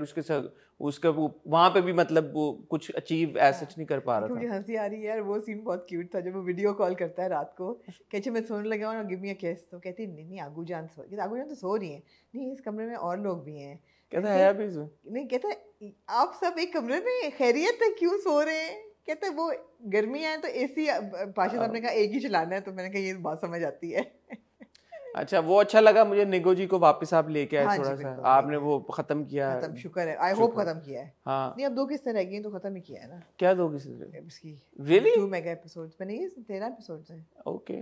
Speaker 1: उसका वहाँ पे भी मतलब वो कुछ अचीव ऐसा नहीं कर पा रहा था.
Speaker 2: मुझे हंसी आ रही है यार, वो सीन बहुत क्यूट था जब वो वीडियो कॉल करता है रात को, कहते मैं सोने लगा हूँ, गिव मी अ किस. तो कहती नहीं आगू जान तो सो रही है. नहीं, इस कमरे में और लोग भी हैं.
Speaker 1: कहता है अभी
Speaker 2: नहीं, कहता आप सब एक कमरे में खैरियत है, क्यों सो रहे हैं. कहते वो गर्मी है तो एसी, पाशा साहब ने कहा एक ही चलाना है, तो मैंने कहा ये बात समझ आती है.
Speaker 1: अच्छा, वो अच्छा लगा मुझे, निगोजी को वापस आप लेके आए. थोड़ा सा आपने वो खत्म किया.
Speaker 2: शुक्र है, आई होप खत्म किया है.
Speaker 1: हाँ,
Speaker 2: नहीं अब 2 किस्सें रह गई तो खत्म ही किया है ना.
Speaker 1: क्या 2 किस्सें?
Speaker 2: इसकी
Speaker 1: रियली
Speaker 2: 2 मेगा एपिसोड्स में नहीं, 13 एपिसोड्स हैं.
Speaker 1: ओके,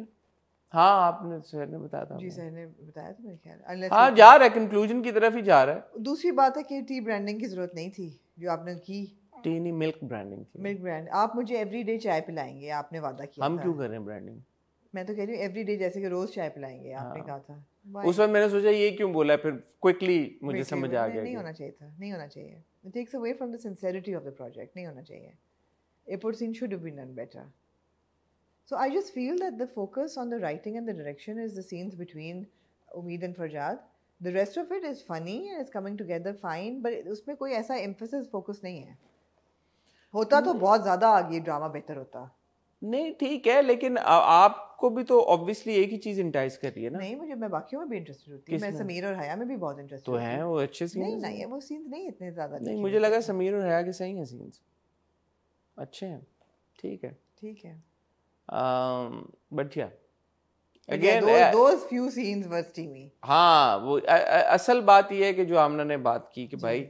Speaker 1: हाँ, आपने सर ने बताया था.
Speaker 2: जी सर ने बताया था मेरे ख्याल.
Speaker 1: हाँ, जा रहा है, कंक्लूजन की तरफ ही जा रहा है.
Speaker 2: दूसरी बात है कि टी ब्रांडिंग की जरूरत नहीं थी जो आपने की.
Speaker 1: टी नहीं, मिल्क ब्रांडिंग थी.
Speaker 2: Milk brand. आप मुझे एवरीडे चाय पिलाएंगे, आपने वादा किया.
Speaker 1: हम क्यों कर रहे हैं ब्रांडिंग?
Speaker 2: मैं तो कह रही हूँ एवरीडे, जैसे कि रोज चाय पिलाएंगे, आपने कहा था.
Speaker 1: उस वक्त मैंने सोचा ये क्यों बोला, फिर क्विकली मुझे समझ आ गया.
Speaker 2: नहीं होना चाहिए था, नहीं होना चाहिए. It takes away from the sincerity of the project. नहीं होना चाहिए. Airport scene should have been done better. So I just feel that the focus on the writing and the direction is the scenes between Umeed and Farjad. The rest of it is funny and it's coming together fine, but उसमें कोई ऐसा emphasis focus नहीं है. होता तो बहुत ज्यादा आगे ड्रामा बेहतर होता।
Speaker 1: नहीं ठीक है, लेकिन आपको भी तो ऑब्वियसली एक ही चीज इंटाइस कर रही है ना।
Speaker 2: नहीं, मुझे मैं बाकियों में भी इंटरेस्टेड होती हूँ, मैं समीर और हया में भी बहुत इंटरेस्टेड
Speaker 1: तो हैं वो अच्छे सीन्स।
Speaker 2: नहीं नहीं, वो सीन्स नहीं इतने ज्यादा
Speaker 1: नहीं, मुझे लगा समीर और हया के सही हैं सीन्स, अच्छे हैं, ठीक है
Speaker 2: ठीक है।
Speaker 1: बट या
Speaker 2: again those few scenes were steamy।
Speaker 1: हाँ, वो असल बात ये है कि जो आमना ने बात की कि भाई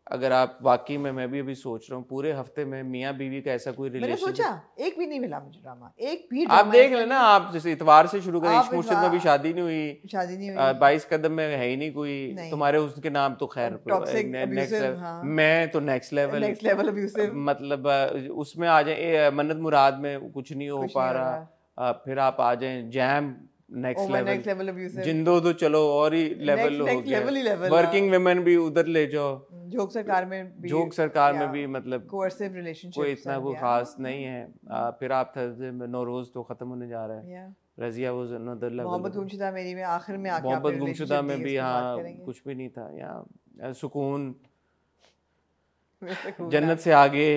Speaker 1: अगर आप वाकई में, मैं भी अभी सोच रहा हूँ पूरे हफ्ते में मियाँ बीवी का ऐसा कोई रिलेशन,
Speaker 2: मैंने सोचा एक भी नहीं मिला मुझे ड्रामा, एक भी
Speaker 1: आप देख लेना, आप जैसे इतवार से शुरू करें, इश्क मुर्शिद में भी शादी नहीं हुई, 22 कदम में है ही नहीं कोई, तुम्हारे उसके नाम तो खैर मैं तो नेक्स्ट लेवल मतलब उसमें आ जाए, मन्नत मुराद में कुछ नहीं हो पा रहा, फिर आप आ जाए जैम नेक्स्ट लेवल, जिंदो तो चलो और ही लेवल हो गया, वर्किंग वुमेन भी उधर ले जाओ,
Speaker 2: जोक सरकार में भी
Speaker 1: मतलब
Speaker 2: कोर्सिव रिलेशनशिप
Speaker 1: कोई इतना कोई खास नहीं है। फिर आप थर्सडे में नौरोज तो खत्म होने जा रहा है, रजिया वाज अनदर लेवल,
Speaker 2: मोहब्बत गुमशुदा मेरी में आखिर में आके
Speaker 1: मोहब्बत गुमशुदा में भी हाँ कुछ भी नहीं था, या सुकून जन्नत से आगे,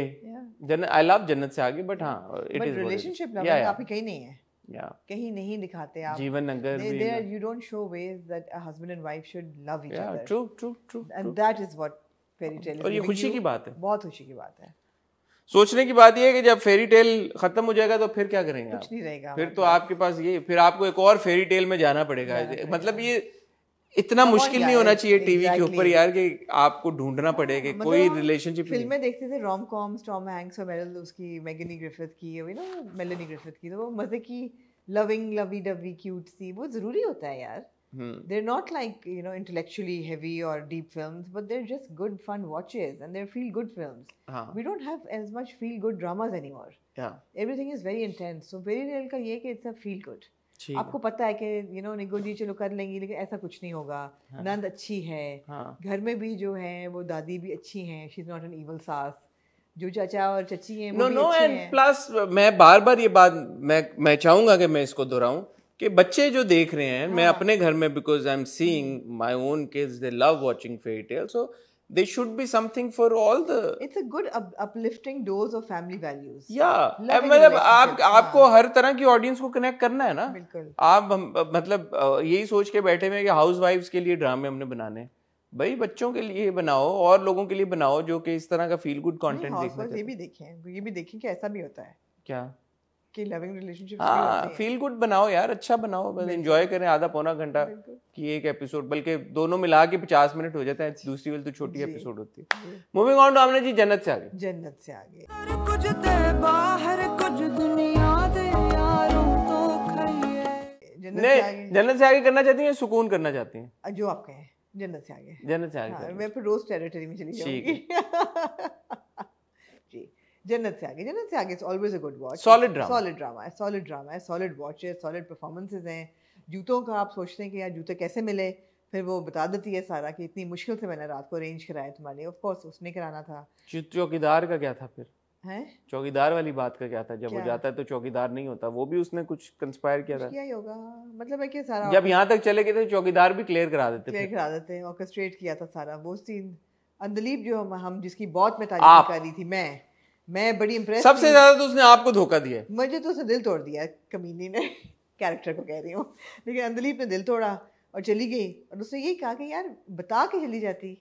Speaker 1: जन्नत आई लव जन्नत से आगे, बट हाँ इट इज
Speaker 2: रिलेशनशिप लेवल आप कहीं नहीं है,
Speaker 1: कहीं
Speaker 2: नहीं दिखाते आप
Speaker 1: जीवन अगर भी
Speaker 2: you don't show ways that a husband and wife should love each other,
Speaker 1: true
Speaker 2: and that is what fairy tale is,
Speaker 1: और ये खुशी की बात है,
Speaker 2: बहुत खुशी की बात है।
Speaker 1: सोचने की बात ये है कि जब फेरी टेल खत्म हो जाएगा तो फिर क्या करेंगे
Speaker 2: कुछ नहीं रहेगा,
Speaker 1: फिर तो आपके पास ये, फिर आपको एक और फेरी टेल में जाना पड़ेगा, मतलब ये इतना मुश्किल नहीं होना चाहिए टीवी के ऊपर यार कि आपको ढूंढना पड़ेगा कोई रिलेशनशिप।
Speaker 2: फिल्में देखते थे रॉम कॉम्स, टॉम हैंक्स और मेरिल, उसकी मेगनी ग्रिफिथ की, यू नो मेलेनी ग्रिफिथ की, तो वो मजे की लविंग लवी डवी क्यूट सी, वो जरूरी होता है यार। They're not like, you know, intellectually heavy or deep films, but they're just good fun watches and they're feel good films. We don't have as much feel good dramas anymore. Everything is very intense. So very real का ये कि it's a feel good. आपको पता है कि you know निगो जी चलो कर लेंगी, लेकिन ऐसा कुछ नहीं होगा, नंद अच्छी है, घर में भी जो है वो दादी भी अच्छी हैं, she's not an evil सास, जो चाचा और चची हैं वो भी अच्छे हैं।
Speaker 1: एंड प्लस मैं बार-बार ये बात मैं चाहूंगा कि मैं इसको दोहराऊं कि बच्चे जो देख रहे हैं, मैं अपने घर में, because I am seeing my own kids, they love watching fairy tale, so they should be something for all the,
Speaker 2: it's a good uplifting dose of family values.
Speaker 1: या मतलब आपको हर तरह की ऑडियंस को कनेक्ट करना है ना,
Speaker 2: बिल्कुल।
Speaker 1: आप मतलब यही सोच के बैठे हुए कि हाउस वाइफ्स के लिए ड्रामे हमने बनाने, भाई बच्चों के लिए बनाओ और लोगों के लिए बनाओ जो कि इस तरह का फील गुड कंटेंट देखना चाहिए।
Speaker 2: ये भी देखें कि ऐसा भी होता है
Speaker 1: क्या
Speaker 2: कि लविंग रिलेशनशिप,
Speaker 1: हाँ फील गुड बनाओ यार, अच्छा बनाओ, बस एंजॉय करें आधा पौना घंटा की एक एपिसोड, बल्कि दोनों मिला के 50 मिनट हो जाता है, दूसरी वाली तो छोटी एपिसोड होती है। मूविंग ऑन टू आमना जी, जन्नत से आगे।
Speaker 2: जन्नत से आगे
Speaker 3: कुछ दे बाहर कुछ दुनिया दे यारों तो खइए।
Speaker 1: जन्नत से आगे करना चाहती हैं, सुकून करना चाहती हैं,
Speaker 2: जो आप कहें। जन्नत से आगे,
Speaker 1: जन्नत से आगे।
Speaker 2: मैं फिर रोज टेरिटरी में चली जाऊंगी। जी, जन्नत से आगे, जन्नत से आगे is always a good watch,
Speaker 1: solid drama है,
Speaker 2: सॉलिड वॉच है, सॉलिड परफॉर्मेंसेस हैं। जूतों का आप सोचते हैं कि यार जूते कैसे मिले, फिर वो बता देती है सारा कि इतनी मुश्किल से मैंने रात को अरेंज कराया तुम्हारे लिए, ऑफ कोर्स उसने कराना था।
Speaker 1: चौकीदार का क्या था फिर
Speaker 2: हैं?
Speaker 1: चौकीदार वाली बात का क्या था? जब वो जाता है तो चौकीदार नहीं होता, वो भी उसने कुछ कंस्पायर किया था,
Speaker 2: किया ही होगा, मतलब है कि सारा
Speaker 1: जब यहाँ तक चले गए थे चौकीदार भी क्लियर करा देते हैं,
Speaker 2: ऑर्केस्ट्रेट किया था सारा वो सीन। अंदलीब जो हम जिसकी बहुत मैं तारीफ कर रही थी, मैं बड़ी इम्प्रेस,
Speaker 1: सबसे ज्यादा तो उसने आपको धोखा दिया,
Speaker 2: मुझे तो उसने दिल तोड़ दिया कमीनी ने, कैरेक्टर को कह रही हूँ, लेकिन अंदलीब ने दिल तोड़ा और चली गई, और उसने यही कहा कि यार बता के चली जाती,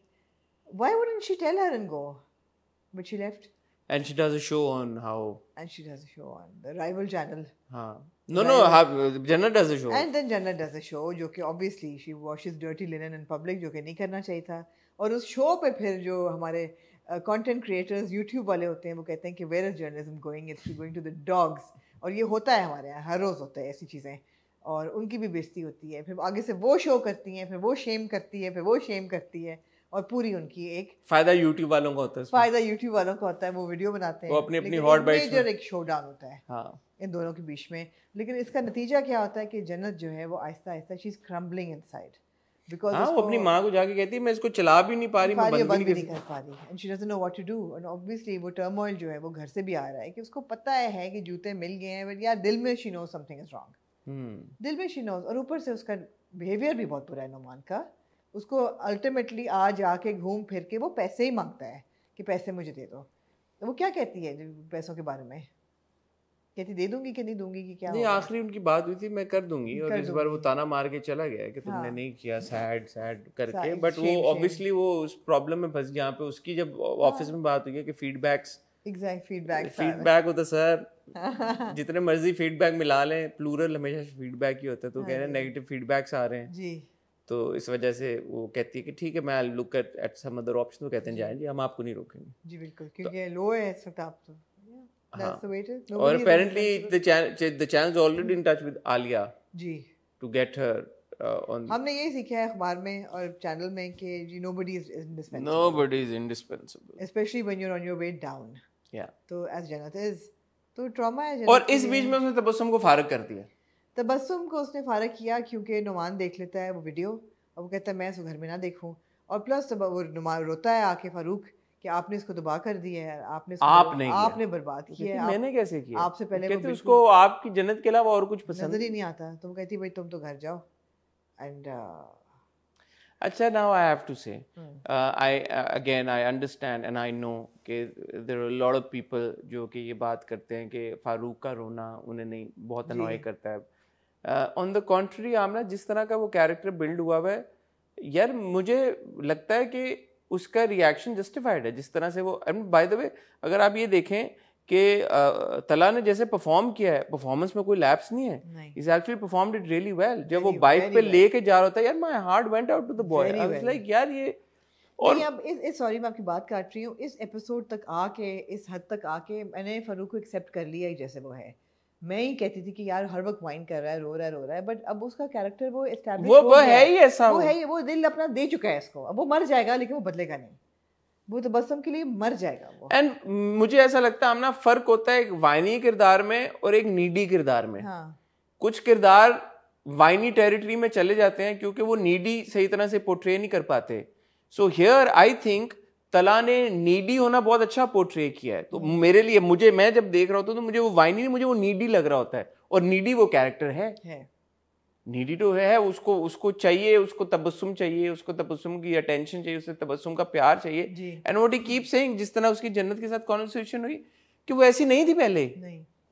Speaker 2: why wouldn't she tell her and go, but she left.
Speaker 1: And she does a show on how.
Speaker 2: And she does a show on the rival channel.
Speaker 1: Jannat does a show.
Speaker 2: And then Jannat does a show जो कि obviously she washes dirty linen in public, जो कि नहीं करना चाहिए था। और उस शो पे फिर जो हमारे content creators YouTube वाले होते हैं वो कहते हैं कि where is journalism going? It's going to the dogs. और ये होता है हमारे यहाँ, हर रोज़ होता है ऐसी चीज़ें, और उनकी भी बेइज्जती होती है, फिर आगे से वो शो करती हैं, फिर वो शेम करती है, फिर वो शेम करती है, और पूरी उनकी एक
Speaker 1: फायदा YouTube वालों का होता है,
Speaker 2: फायदा YouTube वालों का होता है, वो वीडियो बनाते हैं,
Speaker 1: वो अपनी हॉट बाइट्स में
Speaker 2: एक शो डाउन होता है इन दोनों के बीच में। लेकिन इसका नतीजा क्या होता है कि जन्नत जो है वो Aahista Aahista she is crumbling inside, because
Speaker 1: वो अपनी माँ को जाके कहती है मैं इसको चला भी नहीं पा रही, मैं
Speaker 2: बंद भी नहीं कर पा रही, and she doesn't know what to do. And obviously वो टर्मोइल जो है वो घर से भी आ रहा है कि उसको पता है कि जूते मिल गए हैं, बट यार दिल में she knows something is wrong, दिल में शी नोज। और ऊपर से उसका बिहेवियर भी बहुत बुरा है नोमान का, उसको अल्टीमेटली आज आके घूम फिर के वो पैसे ही मांगता है कि पैसे मुझे दे दो, वो क्या कहती है पैसों के बारे में? कहती दे दूंगी कि नहीं दूंगी कि क्या?
Speaker 1: नहीं, आखिरी उनकी बात हुई थी मैं कर दूंगी, और इस बार वो ताना मार के चला गया कि तुमने नहीं किया, सैड करके। बट वो ऑब्वियसली वो उस प्रॉब्लम में फंस गया। यहाँ पे उसकी जब ऑफिस में बात हुई है कि फीडबैक होता सर, जितने मर्जी फीडबैक मिला लें, प्लूरल हमेशा फीडबैक ही होता है, तो कह रहे हैं नेगेटिव फीडबैक्स आ रहे हैं जी, तो इस वजह से वो कहती है कि ठीक है मैं look at some other option. तो कहते हैं जाएं जी, हम आपको नहीं रोकेंगे जी, बिल्कुल, क्योंकि लो है इस वक्त आप तो। That's the way it is. और apparently the channel is already in touch with Alia ji to get her on. हमने यही सीखा है अखबार में और चैनल में कि nobody is indispensable. Nobody is indispensable. Especially when you're on your way down. Yeah. तो as Jannat is, तो trauma है Jannat। और इस बीच में उसने तबस्सुम को फारिग कर दिया। तबस्सुम को उसने फारिग किया क्योंकि नुमान देख लेता है वो वीडियो और वो कहता है मैं इसको घर में ना देखूं, और प्लस वो नुमान रोता है आके फारूक कि आपने इसको तबाह कर दिया है, आपने बर्बाद किया है। मैंने कैसे किया? आपसे पहले कहते उसको आपकी जन्नत के अलावा और कुछ पसंद नजर ही नहीं आता। तो वो कहती भाई तुम तो घर जाओ। एंड अच्छा, now I have to say I understand and I know कि there are a lot of people जो कि ये बात करते हैं कि फारूक का रोना उन्हें नहीं बहुत अनॉय करता है। ऑन द कॉन्ट्री आमना, जिस तरह का वो कैरेक्टर बिल्ड हुआ है यार, मुझे लगता है कि उसका रिएक्शन जस्टिफाइड है जिस तरह से वो। बाय द वे अगर आप ये देखें कि तला ने जैसे परफॉर्म किया है, परफॉर्मेंस में कोई लैप्स नहीं है, is actually performed it really well. जब वो बाइक पे लेके जा रहा था यार, my heart went out to the boy, I was like यार ये। और अब इस सॉरी मैं आपकी बात काट रही हूँ, इस एपिसोड तक आके, इस हद तक आके मैंने फारूक को एक्सेप्ट कर लिया जैसे वो है। मैं ही कहती थी कि यार हर वक्त वाइन कर रहा है, रो रहा है, बट अब उसका कैरेक्टर वो एस्टैब्लिश हो गया, वो है ही ऐसा, वो है ही, वो दिल अपना दे चुका है इसको। अब वो मर जाएगा लेकिन वो बदलेगा नहीं, वो तो बसम के लिए मर जाएगा वो। एंड मुझे ऐसा लगता है ना, फर्क होता है एक वाइनी किरदार में और एक नीडी किरदार में। हाँ। कुछ किरदार वाइनी टेरिटरी में चले जाते हैं क्योंकि वो नीडी सही तरह से पोर्ट्रे नहीं कर पाते। सो हियर आई थिंक तला ने नीडी होना बहुत अच्छा पोर्ट्रे किया है। तो मेरे लिए, मैं जब देख रहा होता तो मुझे वो वाइनी नहीं, मुझे वो नीडी लग रहा होता है, और नीडी वो कैरेक्टर है। नीडी तो है, उसको चाहिए, उसको तबस्सुम चाहिए, उसको तबस्सुम की अटेंशन चाहिए, उसे तबस्सुम का प्यार चाहिए। And what he keep saying, जिस तरह उसकी जन्नत के साथ कॉन्वर्सेशन हुई कि वो ऐसी नहीं थी पहले,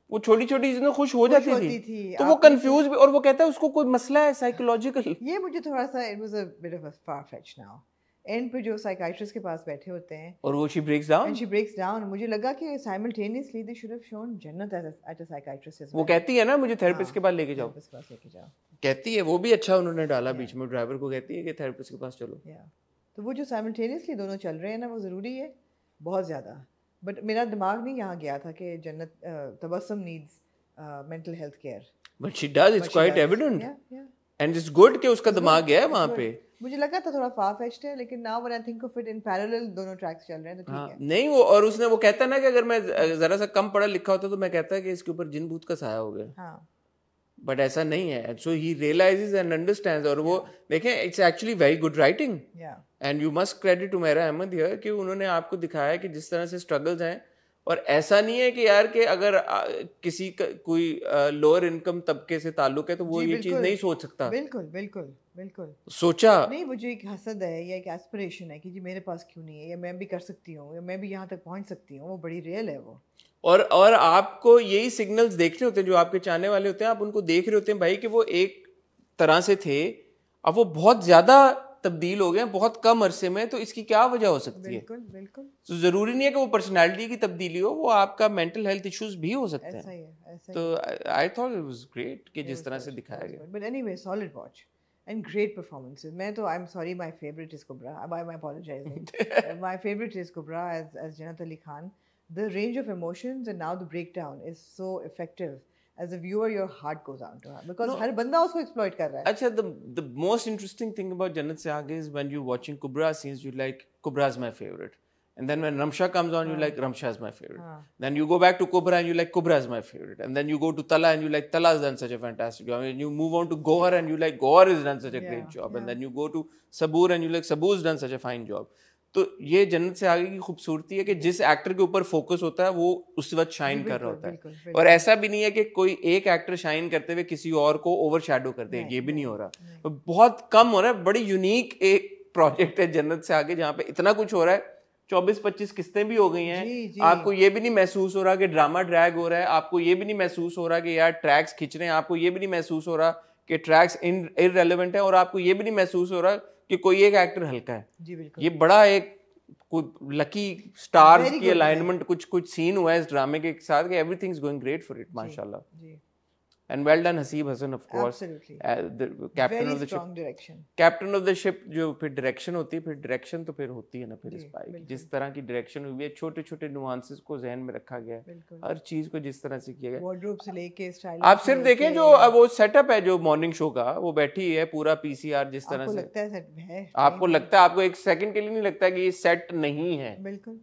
Speaker 1: वो छोटी छोटी चीजों खुश हो जाती थी, तो वो कंफ्यूज भी, और वो कहता है उसको कोई मसला है साइकोलॉजिकल। ये मुझे थोड़ा सा it was a bit of a far fetch now. And पे जो साइकाइट्रिस्ट के पास बैठे होते हैं और वो शी ब्रेक्स डाउन, मुझे लगा कि simultaneously they should have shown Jannat at a psychiatrist as well. वो कहती है ना मुझे थेरेपिस्ट के पास लेके जाओ, कहती है, वो भी अच्छा उन्होंने डाला बीच में, ड्राइवर को कहती है कि थेरेपिस्ट के पास चलो। तो वो जो साइमल्टेनियसली दोनों चल रहे हैं ना, वो ज़रूरी है बहुत ज़्यादा। बट मेरा दिमाग नहीं यहाँ गया था कि जन्नत Tabassum needs mental health care, but she does, it's quite evident and it's good कि उसका दिमाग गया है वहाँ पे। मुझे लगा था थोड़ा फार फेच्ड है, लेकिन now when I think of it in parallel दोनों ट्रैक्स चल रहे हैं तो ठीक है। नहीं वो, और उसने वो कहता है ना कि अगर मैं जरा सा कम पढ़ा लिखा होता तो मैं कहता कि इसके ऊपर जिन भूत का साया हो गया। हाँ। बट ऐसा नहीं है। So he realizes and understands, और वो देखें it's actually very good writing and you must credit Umera Ahmed here कि उन्होंने आपको दिखाया कि जिस तरह से स्ट्रगल्स हैं, और ऐसा नहीं है कि यार कि अगर किसी का कोई लोअर इनकम तबके से ताल्लुक है तो वो ये चीज नहीं सोच सकता। बिल्कुल सोचा नहीं, वो जो एक हसद है या एक एस्पिरेशन है कि जी मेरे पास क्यों नहीं है, या मैं भी कर सकती हूँ, या मैं भी यहाँ तक पहुँच सकती हूँ, वो बड़ी रियल है वो। और आपको यही सिग्नल्स देखने होते हैं, जो आपके चाहने वाले होते हैं, आप उनको देख रहे होते हैं भाई कि वो एक तरह से थे, अब वो बहुत ज्यादा तब्दील हो गए हैं बहुत कम अरसे में, तो इसकी क्या वजह हो सकती है? बिल्कुल। तो जरूरी नहीं है कि वो पर्सनालिटी की तब्दीली हो, वो आपका मेंटल हेल्थ इश्यूज भी हो सकते हैं। तो I thought it was great कि जिस तरह से दिखाया गया। But anyway solid watch and great performances. मैं तो I am sorry, my favourite is Kubra, I am apologising, my favourite is Kubra as Jannat Ali Khan. The range of emotions and now the breakdown is so effective. As a viewer, your heart goes out to her because हर बंदा उसको exploit कर रहा है। अच्छा, the most interesting thing about Jannat Se Aage is when you watching Kubra scenes, you like Kubra's my favorite, and then when Ramsha comes on, you like Ramsha's my favorite. Then you go back to Kubra and you like Kubra's my favorite, and then you go to Tala and you like Tala's done such a fantastic job, and you move on to Gohar and you like Gohar has done such a great job, and then you go to Saboor and you like Saboor's done such a fine job. तो ये जन्नत से आगे की खूबसूरती है कि जिस एक्टर के ऊपर फोकस होता है वो उस वक्त शाइन कर रहा होता है, बिल्कुल। और ऐसा भी नहीं है कि कोई एक एक्टर शाइन करते हुए किसी और को ओवरशैडो कर दे, ये भी नहीं हो रहा, तो बहुत कम हो रहा है। बड़ी यूनिक एक प्रोजेक्ट है जन्नत से आगे जहाँ पे इतना कुछ हो रहा है 24-25 किस्तें भी हो गई हैं, आपको ये भी नहीं महसूस हो रहा कि ड्रामा ड्रैग हो रहा है, आपको ये भी नहीं महसूस हो रहा कि यार ट्रैक्स खिंच रहे हैं, आपको ये भी नहीं महसूस हो रहा कि ट्रैक्स इररेलेवेंट है, और आपको ये भी नहीं महसूस हो रहा कि कोई एक एक्टर हल्का है।
Speaker 2: जी बिल्कुल।
Speaker 1: ये बड़ा एक लकी स्टार्स की अलाइनमेंट कुछ सीन हुआ है इस ड्रामे के साथ कि everything is going great for it, माशाल्लाह। And well done Haseeb Hasan, of course.
Speaker 2: Absolutely.
Speaker 1: The captain of the
Speaker 2: strong
Speaker 1: ship.
Speaker 2: Direction.
Speaker 1: Captain of the ship जो फिर डायरेक्शन होती है, फिर डायरेक्शन तो फिर होती है ना फिर इस पाई जिस तरह की डायरेक्शन हुई है, छोटे छोटे नुआंसेस को जहन में रखा गया है, हर चीज को जिस तरह से किया गया,
Speaker 2: वार्डरोब से लेके स्टाइल,
Speaker 1: आप सिर्फ देखें जो वो सेटअप है जो मॉर्निंग शो का, वो बैठी है पूरा पीसीआर जिस तरह से,
Speaker 2: लगता है सेट है,
Speaker 1: आपको लगता है, आपको एक सेकंड के लिए नहीं लगता कि ये सेट नहीं है।
Speaker 2: बिल्कुल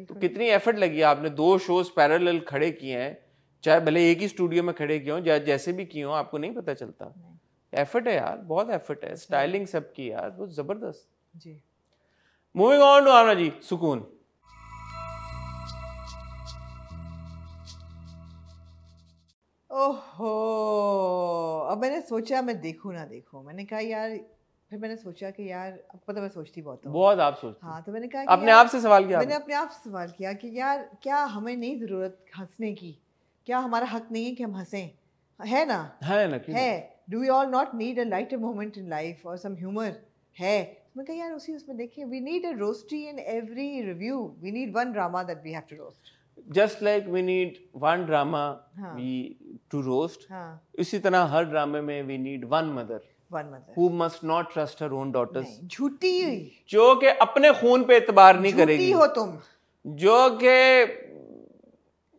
Speaker 1: तो कितनी एफर्ट लगी है, आपने 2 शोज पैरेलल खड़े किए हैं, चाहे भले एक ही स्टूडियो में खड़े किए हो, जैसे भी किए हो, आपको नहीं पता चलता। एफर्ट है यार, बहुत एफर्ट है, स्टाइलिंग सबकी यार बहुत जबरदस्त
Speaker 2: जी।
Speaker 1: मूविंग ऑन टू आमना जी, सुकून।
Speaker 2: ओहो, अब मैंने सोचा मैं देखूं ना देखूं, मैंने कहा यार, फिर मैंने सोचा कि यार, अब पता मैं सोचती बहुत हूँ,
Speaker 1: बहुत आप सोचती।
Speaker 2: हाँ, तो मैंने कहा
Speaker 1: अपने आप से सवाल किया,
Speaker 2: मैंने अपने आप से सवाल किया कि यार क्या हमें नहीं जरूरत हंसने की, क्या हमारा हक नहीं है कि हम हंसें, है ना, है। Do we all not need a lighter moment in life और सम ह्यूमर, है। मैं कहा यार उसी उसमें देखें, we need a roasty in every review, we need one drama that we have to roast,
Speaker 1: just like we need one drama we to roast, इसी तरह हर ड्रामे में we need one mother who must not trust her own daughters,
Speaker 2: झूठी,
Speaker 1: जो कि अपने खून पे एतबार नहीं करेगी,
Speaker 2: हो तुम,
Speaker 1: जो कि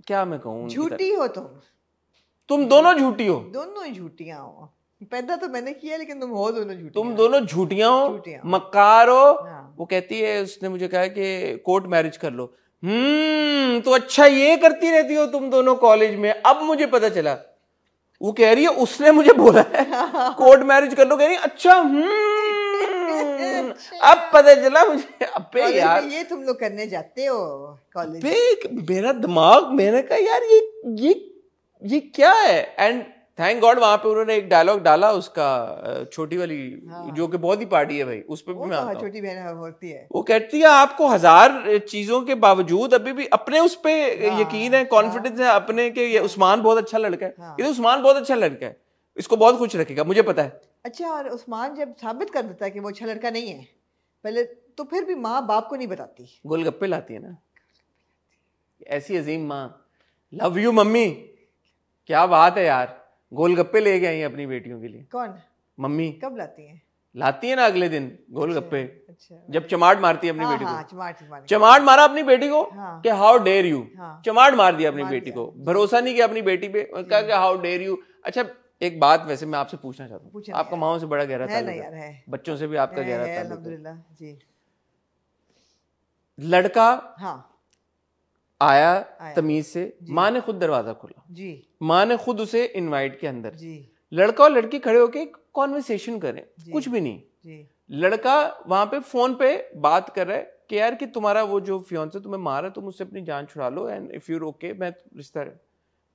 Speaker 1: क्या मैं कहूँ,
Speaker 2: झूठी हो
Speaker 1: तुम दोनों झूठी हो,
Speaker 2: दोनों ही झूठियां हो, पैदा तो मैंने किया लेकिन तुम हो दोनों झूठियां,
Speaker 1: तुम दोनों झूठियां हो, मक्कार हो। वो कहती है, उसने मुझे कहा कि कोर्ट मैरिज कर लो, तो अच्छा ये करती रहती हो तुम दोनों कॉलेज में, अब मुझे पता चला। वो कह रही है उसने मुझे बोला है कोर्ट मैरिज कर लो, कह रही है अच्छा, अब पता चला मुझे। अबे यार
Speaker 2: ये तुम लोग करने जाते हो कॉलेज,
Speaker 1: मेरा दिमाग, मैंने कहा यार ये क्या है। एंड थैंक गॉड वहां पे उन्होंने एक डायलॉग डाला उसका, छोटी वाली, जो कि बहुत ही पार्टी है भाई, उस पे भी मैं आता हूं, छोटी बहन होती है, वो कहती है आपको 1000 चीजों के बावजूद अभी भी अपने उस पे यकीन है, कॉन्फिडेंस है अपने के, ये उस्मान बहुत अच्छा लड़का है, ये उस्मान बहुत अच्छा लड़का है, इसको बहुत खुश रखेगा, मुझे पता है।
Speaker 2: अच्छा, और उस्मान जब साबित कर देता है कि वो अच्छा लड़का नहीं है पहले, तो फिर भी माँ बाप को नहीं बताती,
Speaker 1: गोलगप्पे लाती है ना, ऐसी अजीम माँ, लव यू मम्मी, क्या बात है यार, गोलगप्पे ले गए अपनी बेटियों के लिए।
Speaker 2: कौन?
Speaker 1: मम्मी।
Speaker 2: कब लाती हैं?
Speaker 1: लाती है ना अगले दिन गोलगप्पे।
Speaker 2: अच्छा।
Speaker 1: जब चमाट मारती है अपनी बेटी
Speaker 2: हाँ,
Speaker 1: को, चमाट मारा अपनी बेटी को,
Speaker 2: हाँ,
Speaker 1: कि हाउ डेयर यू, चमाट मार दिया अपनी बेटी को, भरोसा नहीं किया अपनी बेटी पे, कहा कि हाउ डेयर यू। अच्छा एक बात वैसे मैं आपसे पूछना चाहता हूँ, आपका माओ से बड़ा गहरा ताल्लुक है, बच्चों से भी आपका गहरा ताल्लुक है, लड़का आया तमीज से, माँ ने खुद दरवाजा खोला जी, माँ ने खुद उसे इनवाइट किया अंदर जी, लड़का और लड़की खड़े होके कॉन्वर्सेशन करें, कुछ भी नहीं जी, लड़का वहां पे फोन पे बात कर रहा है कि यार कि तुम्हारा वो जो फियांसे तुम्हें मारा, तुम उससे अपनी जान छुड़ा लो, एंड इफ यू ओके मैं रिश्ता है।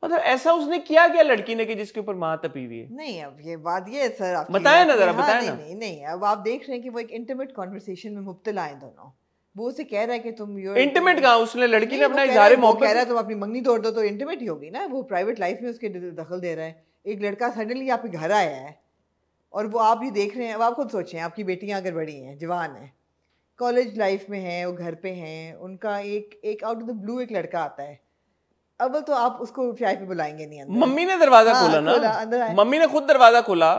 Speaker 1: मतलब ऐसा उसने किया क्या लड़की ने कि जिसके ऊपर माँ तपी हुई है?
Speaker 2: नहीं, अब ये बात ये सर आप
Speaker 1: बताए ना जरा, बताए ना।
Speaker 2: नहीं, अब आप देख रहे हैं कि वो एक इंटीमेट कॉन्वर्सेशन में मुब्तला है दोनों, वो उसे कह रहा है कि तुम
Speaker 1: इंटीमेट कहाँ, उसने लड़की ने अपना इज़हार मोहब्बत
Speaker 2: कह रहा है तुम अपनी मंगनी तोड़ दो तो इंटीमेट ही होगी ना, वो प्राइवेट लाइफ में उसके दखल दे रहा है। एक लड़का सडनली आपके घर आया है और वो आप ये देख रहे हैं, अब आप खुद सोचें, आपकी बेटियां अगर बड़ी हैं, जवान हैं, कॉलेज लाइफ में हैं, वो घर पे हैं, उनका एक आउट ऑफ द ब्लू एक लड़का आता है, अब तो आप उसको चाय पे बुलाएंगे नहीं अंदर।
Speaker 1: मम्मी ने दरवाजा खोला ना, मम्मी ने खुद दरवाजा खोला,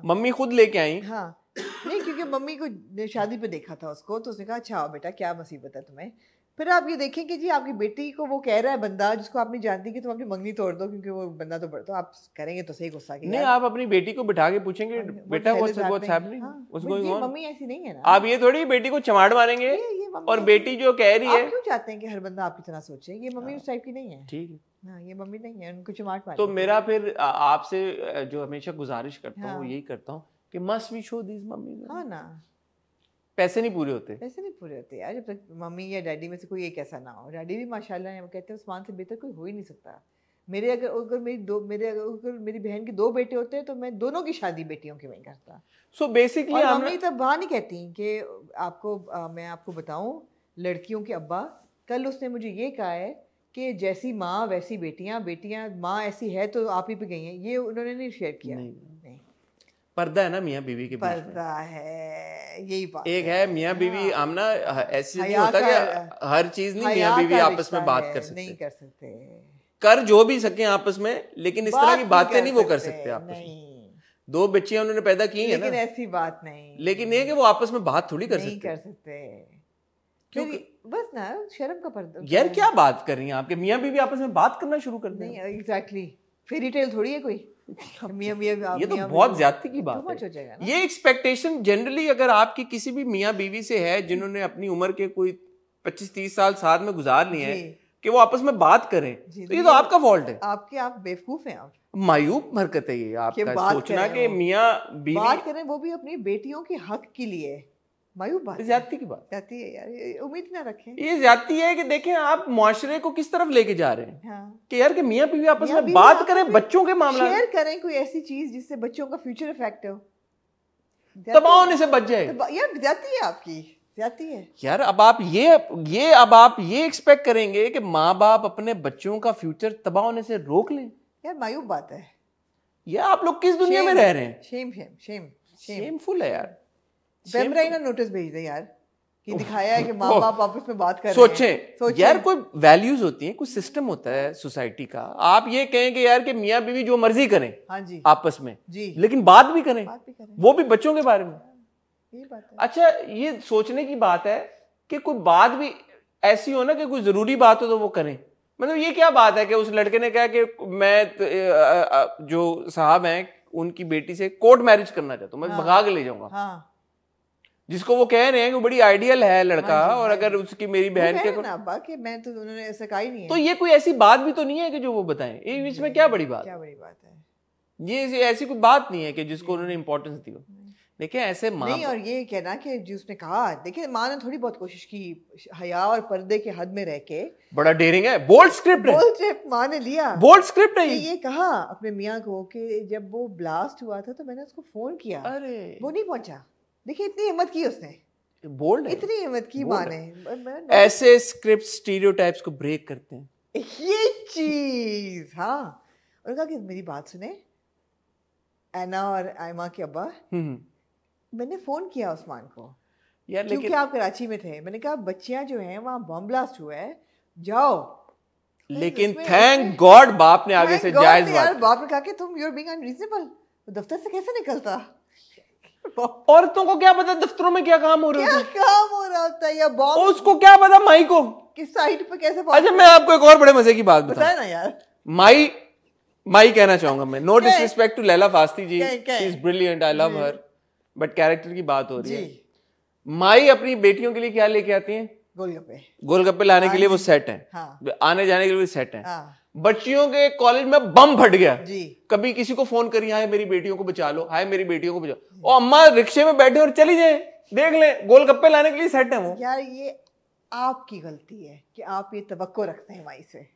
Speaker 1: मम्मी खुद लेके आई।
Speaker 2: हाँ नहीं, क्योंकि मम्मी को शादी पे देखा था उसको, तो उसने कहा अच्छा बेटा क्या मुसीबत है तुम्हें। फिर आप ये देखें कि जी आपकी बेटी को वो कह रहा है बंदा जिसको आप नहीं जानती कि तुम अपनी मंगनी तोड़ दो, क्योंकि वो बंदा तो आप करेंगे तो सही गुस्सा की
Speaker 1: नहीं, आप अपनी बेटी को बिठा के पूछेंगे बेटा what's happening, what's going on.
Speaker 2: Mummy ऐसी नहीं है ना,
Speaker 1: आप ये थोड़ी बेटी को चमाड़ मारेंगे और बेटी जो कह रही है।
Speaker 2: आप क्यों चाहते हैं कि हर बंदा आपकी तरह सोचे? ये मम्मी उस टाइप की नहीं है।
Speaker 1: ठीक है,
Speaker 2: हाँ, ये मम्मी नहीं है, उनको चमाट मार।
Speaker 1: तो मेरा फिर आपसे जो हमेशा गुजारिश करता हूँ यही करता हूँ कि must we show these mummy.
Speaker 2: हाँ ना,
Speaker 1: पैसे नहीं पूरे होते,
Speaker 2: पैसे नहीं पूरे होते यार, जब तक मम्मी या डैडी में से कोई एक ऐसा ना हो। डैडी भी माशाल्लाह है, वो कहते हैं उस्मान से बेहतर कोई हो ही नहीं सकता। अगर मेरी बहन के 2 बेटे होते हैं तो मैं दोनों की शादी बेटियों की वहीं करता।
Speaker 1: सो बेसिकली
Speaker 2: मम्मी तब वहाँ नहीं कहती कि आपको मैं आपको बताऊं लड़कियों के अब्बा, कल उसने मुझे ये कहा है कि जैसी माँ वैसी बेटियाँ, बेटियाँ माँ ऐसी है तो आप ही पे गई हैं, ये उन्होंने नहीं शेयर किया। नहीं
Speaker 1: पर्दा है ना मियाँ बीवी के बीच में,
Speaker 2: पर्दा है, यही बात
Speaker 1: एक है मियाँ बीवी आमना, ऐसे नहीं होता कि हर चीज नहीं मियाँ बीवी आपस में बात कर सकते,
Speaker 2: नहीं कर सकते,
Speaker 1: कर जो भी सके आपस में, लेकिन इस तरह की बातें नहीं वो कर सकते आपस में। दो बच्चियां उन्होंने पैदा की है ना,
Speaker 2: लेकिन ऐसी बात नहीं,
Speaker 1: लेकिन ये कि वो आपस में बात थोड़ी कर सकते,
Speaker 2: क्योंकि बस ना शर्म का पर्दा।
Speaker 1: यार क्या बात कर रही हैं आपके मियाँ बीवी आपस में बात करना शुरू कर दें?
Speaker 2: नहीं एग्जैक्टली, फेरी टेल थोड़ी है कोई।
Speaker 1: ये तो बहुत ज्यादती की बात है। ये एक्सपेक्टेशन जनरली अगर आपकी किसी भी मियाँ बीवी से है जिन्होंने अपनी उम्र के कोई 25-30 साल साथ में गुजार लिए हैं कि वो आपस में बात करें, तो ये तो आपका फॉल्ट है।
Speaker 2: आप बेवकूफ हैं, आप
Speaker 1: मायूब हरकत है ये आपका सोचना कि मियाँ बीवी
Speaker 2: बात करें, वो भी अपनी बेटियों के हक के लिए। मायूब बात,
Speaker 1: ज्यादती की बात,
Speaker 2: ज्यादती है यार, उम्मीद ना रखें।
Speaker 1: ये ज्यादती है कि देखें आप मुआशरे को किस तरफ लेके जा रहे हैं।
Speaker 2: हाँ।
Speaker 1: कि यार कि मियाँ बीवी आपस में बात करें, बच्चों के मामला
Speaker 2: शेयर करें कोई ऐसी चीज जिससे बच्चों का फ्यूचर इफेक्ट हो,
Speaker 1: तबाह होने से बच जाए।
Speaker 2: यार जाती है आपकी, जाती है
Speaker 1: यार। अब आप ये एक्सपेक्ट करेंगे कि माँ बाप अपने बच्चों का फ्यूचर तबाह होने से रोक लें?
Speaker 2: यार मायूब बात है।
Speaker 1: यार आप लोग किस दुनिया में रह रहे हैं?
Speaker 2: शेमफुल
Speaker 1: है यार।
Speaker 2: बेमराइना नोटिस भेज दे यार कि दिखाया है कि माँ बाप आपस में बात कर रहे हैं।
Speaker 1: सोचें यार, कोई वैल्यूज होती हैं, कुछ सिस्टम होता है सोसाइटी का। आप ये कहें कि यार कि मियाँ बीवी जो मर्जी करें
Speaker 2: हाँ जी
Speaker 1: आपस में
Speaker 2: जी,
Speaker 1: लेकिन बात भी करें, वो भी बच्चों के बारे में।
Speaker 2: ये बात है।
Speaker 1: अच्छा, ये सोचने की बात है कि कोई बात भी ऐसी हो ना कि कोई जरूरी बात हो तो वो करें। मतलब ये क्या बात है कि उस लड़के ने कहा कि मैं जो साहब हैं उनकी बेटी से कोर्ट मैरिज करना चाहता हूँ, मैं भगा के ले जाऊंगा।
Speaker 2: हाँ।
Speaker 1: जिसको वो कह रहे हैं कि बड़ी आइडियल है लड़का, और अगर उसकी मेरी बहन के
Speaker 2: कि मैं तो उन्होंने ऐसा कहा ही नहीं है,
Speaker 1: तो ये कोई ऐसी बात भी तो नहीं है कि जो वो बताएं। ये इसमें क्या बड़ी बात है? ये ऐसी कोई बात नहीं है कि जिसको उन्होंने इंपॉर्टेंस दी हो। देखिए ऐसे
Speaker 2: नहीं, और ये कहना कि जिसने कहा, देखिए माँ ने थोड़ी बहुत कोशिश की हया और पर्दे के हद में रह के, बड़ा
Speaker 1: डेयरिंग है, बोल्ड स्क्रिप्ट
Speaker 2: माँ ने लिया,
Speaker 1: बोल्ड स्क्रिप्ट है।
Speaker 2: ये कहा अपने मियाँ को कि जब वो ब्लास्ट हुआ था तो मैंने उसको फोन किया,
Speaker 1: अरे
Speaker 2: वो नहीं पहुंचा। देखिए इतनी हिम्मत की उसने,
Speaker 1: बोल्ड है,
Speaker 2: इतनी हिम्मत की माँ ने।
Speaker 1: ऐसे स्क्रिप्ट स्टीरियोटाइप्स को ब्रेक करते हैं,
Speaker 2: ये चीज। हाँ, उन्होंने कहा कि मेरी बात सुने, एना और आयमा के अब्बा, मैंने फोन किया उस्मान को यार, क्योंकि आप कराची में थे। मैंने कहा बच्चियां जो हैं वहाँ बम ब्लास्ट हुआ है, जाओ।
Speaker 1: लेकिन थैंक गॉड बाप ने आगे से जायज बात,
Speaker 2: बाप ने कहा कि तुम यू आर बीइंग अनरीजनेबल, दफ्तर से कैसे निकलता?
Speaker 1: औरतों को क्या पता दफ्तरों में क्या काम हो रहा
Speaker 2: होता है, या बॉम्ब,
Speaker 1: उसको क्या पता माई को
Speaker 2: किस साइड पे कैसे।
Speaker 1: अच्छा, मैं आपको एक और बड़े मजे की बात बताऊं
Speaker 2: ना यार।
Speaker 1: माई कहना चाहूंगा मैं, no disrespect to Laila Wasti ji, she is brilliant, I love her, but character की बात हो रही है। माई अपनी बेटियों के लिए क्या लेके आती हैं? गोलगप्पे लाने के लिए वो सेट है, आने जाने के लिए सेट है। बच्चियों के कॉलेज में बम फट गया जी, कभी किसी को फोन करिए, हाय मेरी बेटियों को बचा लो, हाय मेरी बेटियों को बचा लो। ओ अम्मा रिक्शे में बैठे और चली जाए, देख ले गोलगप्पे लाने के लिए सेट है वो।
Speaker 2: यार ये आपकी गलती है कि आप ये तवक्को रखते हैं माई से।